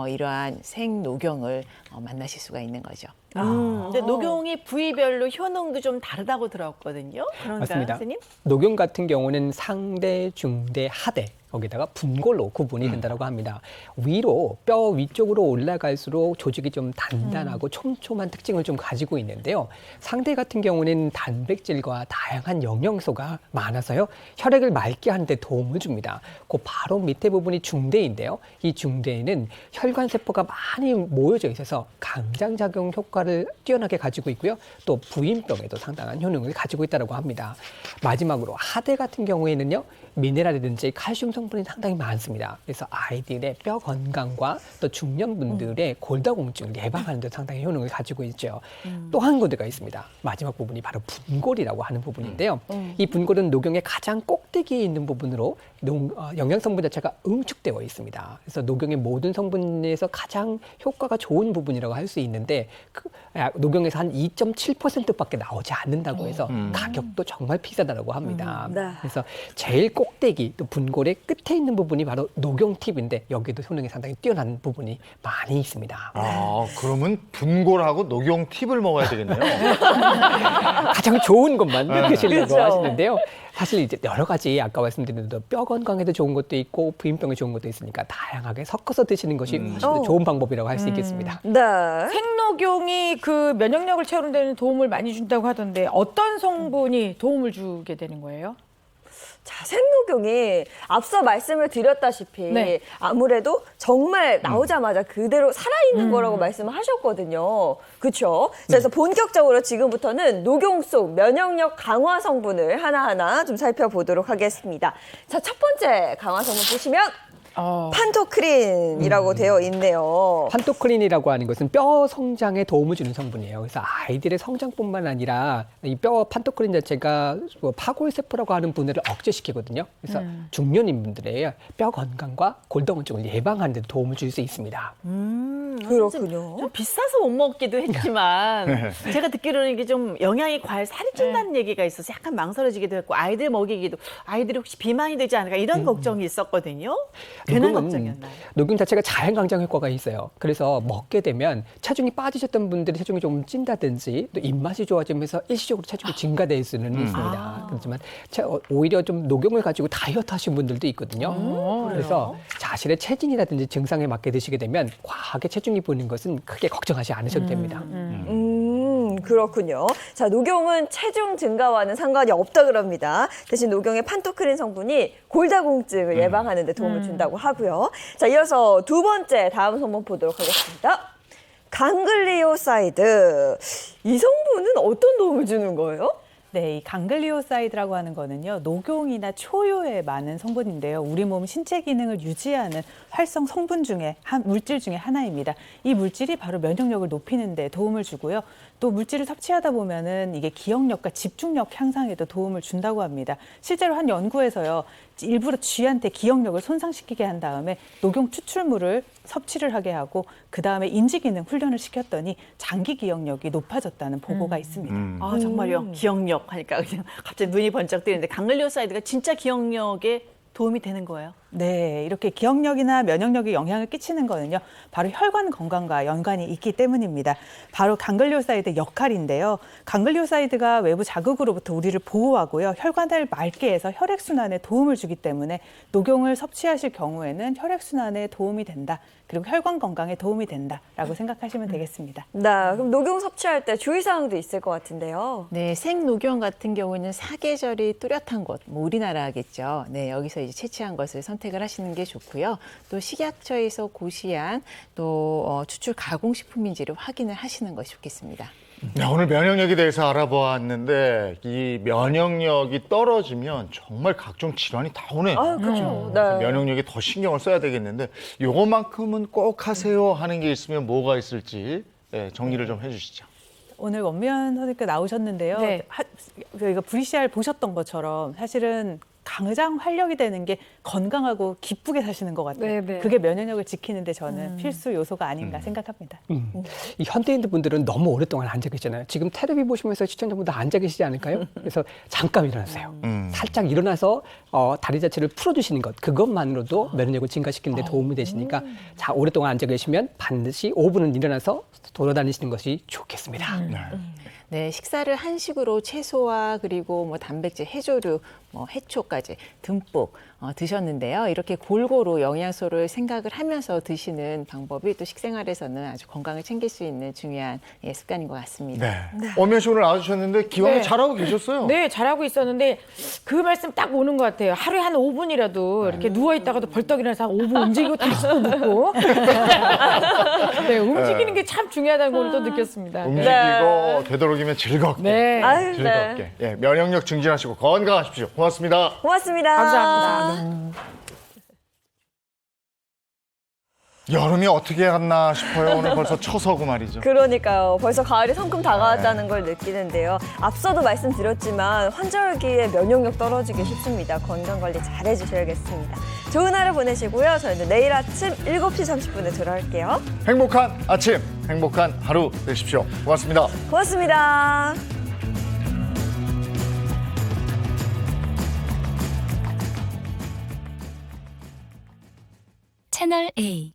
이러한 생녹용을 만나실 수가 있는 거죠. 근데 녹용이 부위별로 효능도 좀 다르다고 들었거든요. 그런가요, 맞습니다. 선생님? 녹용 같은 경우는 상대, 중대, 하대 거기다가 분골로 구분이 된다고 합니다. 위로 뼈 위쪽으로 올라갈수록 조직이 좀 단단하고 촘촘한 특징을 좀 가지고 있는데요. 상대 같은 경우는 단백질과 다양한 영양소가 많아서요. 혈액을 맑게 하는 데 도움을 줍니다. 그 바로 밑에 부분이 중대인데요. 이 중대에는 혈관 세포가 많이 모여져 있어서 강장작용 효과를 뛰어나게 가지고 있고요. 또 부인병에도 상당한 효능을 가지고 있다고 합니다. 마지막으로 하대 같은 경우에는요. 미네랄이든지 칼슘 성분이 상당히 많습니다. 그래서 아이들의 뼈 건강과 또 중년분들의 골다공증을 예방하는 데 상당히 효능을 가지고 있죠. 또 한 군데가 있습니다. 마지막 부분이 바로 분골이라고 하는 부분인데요. 이 분골은 녹용의 가장 꼭대기에 있는 부분으로 영양 성분 자체가 응축되어 있습니다. 그래서 녹용의 모든 성분에서 가장 효과가 좋은 부분이라고 할 수 있는데 녹용에서 한 2.7%밖에 나오지 않는다고 해서 가격도 정말 비싸다고 합니다. 네. 그래서 제일 꼭대기 또 분골의 끝에 있는 부분이 바로 녹용 팁인데 여기도 효능이 상당히 뛰어난 부분이 많이 있습니다. 아, 그러면 분골하고 녹용 팁을 먹어야 되겠네요. 가장 좋은 것만 드시려고 그렇죠. 하시는데요. 사실 이제 여러 가지 아까 말씀드린 대로 뼈 건강에도 좋은 것도 있고 부인병에 좋은 것도 있으니까 다양하게 섞어서 드시는 것이 훨씬 더 좋은 방법이라고 할 수 있겠습니다. 네. 생녹용이 그 면역력을 채우는 데는 도움을 많이 준다고 하던데 어떤 성분이 도움을 주게 되는 거예요? 자, 생녹용이 앞서 말씀을 드렸다시피 네. 아무래도 정말 나오자마자 그대로 살아있는 거라고 말씀을 하셨거든요. 그렇죠? 그래서 본격적으로 지금부터는 녹용 속 면역력 강화 성분을 하나하나 좀 살펴보도록 하겠습니다. 자, 첫 번째 강화 성분 보시면 판토크린이라고 되어 있네요. 판토크린이라고 하는 것은 뼈 성장에 도움을 주는 성분이에요. 그래서 아이들의 성장뿐만 아니라 이 뼈 판토크린 자체가 파골세포라고 하는 분해를 억제시키거든요. 그래서 중년인분들의 뼈 건강과 골다공증을 예방하는 데 도움을 줄 수 있습니다. 그렇군요. 좀 비싸서 못 먹기도 했지만 제가 듣기로는 이게 좀 영양이 과해 살이 찐다는 얘기가 있어서 약간 망설여지기도 했고 아이들 먹이기도 아이들이 혹시 비만이 되지 않을까 이런 걱정이 있었거든요. 괜한 걱정이었나요? 녹용 자체가 자연 강장 효과가 있어요. 그래서 먹게 되면 체중이 빠지셨던 분들이 체중이 좀 찐다든지 또 입맛이 좋아지면서 일시적으로 체중이 증가될 수는 있습니다. 그렇지만 오히려 좀 녹용을 가지고 다이어트 하신 분들도 있거든요. 그래서 자신의 체질이라든지 증상에 맞게 드시게 되면 과하게 체중이 부는 것은 크게 걱정하지 않으셔도 됩니다. 그렇군요. 자, 녹용은 체중 증가와는 상관이 없다 그럽니다. 대신 녹용의 판토크린 성분이 골다공증을 예방하는 데 도움을 준다고 하고요. 자, 이어서 두 번째 다음 성분 보도록 하겠습니다. 강글리오사이드. 이 성분은 어떤 도움을 주는 거예요? 네, 이 강글리오사이드라고 하는 거는요, 녹용이나 초유에 많은 성분인데요. 우리 몸 신체 기능을 유지하는 활성 성분 중에 물질 중에 하나입니다. 이 물질이 바로 면역력을 높이는 데 도움을 주고요. 또 물질을 섭취하다 보면은 이게 기억력과 집중력 향상에도 도움을 준다고 합니다. 실제로 한 연구에서요, 일부러 쥐한테 기억력을 손상시키게 한 다음에 녹용 추출물을 섭취를 하게 하고 그 다음에 인지 기능 훈련을 시켰더니 장기 기억력이 높아졌다는 보고가 있습니다. 아, 정말요? 기억력 하니까 그냥 갑자기 눈이 번쩍 뜨는데 강글리오사이드가 진짜 기억력에 도움이 되는 거예요? 네, 이렇게 기억력이나 면역력에 영향을 끼치는 거는요, 바로 혈관 건강과 연관이 있기 때문입니다. 바로 강글리오사이드의 역할인데요. 강글리오사이드가 외부 자극으로부터 우리를 보호하고요, 혈관을 맑게 해서 혈액순환에 도움을 주기 때문에 녹용을 섭취하실 경우에는 혈액순환에 도움이 된다. 그리고 혈관 건강에 도움이 된다라고 생각하시면 되겠습니다. 네, 그럼 녹용 섭취할 때 주의사항도 있을 것 같은데요. 네, 생녹용 같은 경우는 사계절이 뚜렷한 곳, 뭐 우리나라겠죠. 네, 여기서 이제 채취한 것을 선택을 하시는 게 좋고요. 또 식약처에서 고시한 또 추출 가공식품인지를 확인을 하시는 것이 좋겠습니다. 네, 오늘 면역력에 대해서 알아보았는데 이 면역력이 떨어지면 정말 각종 질환이 다 오네요. 아, 그렇죠. 그래서 네. 면역력에 더 신경을 써야 되겠는데 요것만큼은 꼭 하세요 하는 게 있으면 뭐가 있을지 정리를 좀 해주시죠. 오늘 원미연 선생님께 나오셨는데요. 네. 저희가 VCR 보셨던 것처럼 사실은 가장 활력이 되는 게 건강하고 기쁘게 사시는 것 같아요. 네. 그게 면역력을 지키는데 저는 필수 요소가 아닌가 생각합니다. 이 현대인들 분들은 너무 오랫동안 앉아 계시잖아요. 지금 텔레비 보시면서 시청자분들 앉아 계시지 않을까요? 그래서 잠깐 일어나세요. 살짝 일어나서 다리 자체를 풀어주시는 것, 그것만으로도 면역력을 증가시키는 데 도움이 되시니까 자, 오랫동안 앉아 계시면 반드시 5분은 일어나서 돌아다니시는 것이 좋겠습니다. 네, 식사를 한식으로 채소와 그리고 뭐 단백질, 해조류, 뭐 해초까지 듬뿍 드셨는데요. 이렇게 골고루 영양소를 생각을 하면서 드시는 방법이 또 식생활에서는 아주 건강을 챙길 수 있는 중요한 습관인 것 같습니다. 네. 엄연 씨 오늘 나와주셨는데 기왕에 네. 잘하고 계셨어요. 네, 잘하고 있었는데 그 말씀 딱 오는 것 같아요. 하루에 한 5분이라도 이렇게 누워있다가도 벌떡 일어나서 5분 움직이고 다시 또 눕고. 네, 움직이는 게 참 중요하다는 걸 또 느꼈습니다. 움직이고 되도록이면 즐겁게. 네. 아유, 즐겁게. 예, 면역력 증진하시고 건강하십시오. 고맙습니다. 고맙습니다. 감사합니다. 여름이 어떻게 갔나 싶어요. 오늘 벌써 처서고 말이죠. 그러니까요. 벌써 가을이 성큼 다가왔다는 걸 느끼는데요. 앞서도 말씀드렸지만 환절기에 면역력 떨어지기 쉽습니다. 건강관리 잘 해주셔야겠습니다. 좋은 하루 보내시고요. 저희는 내일 아침 7시 30분에 돌아올게요. 행복한 아침, 행복한 하루 되십시오. 고맙습니다. 고맙습니다. 채널 A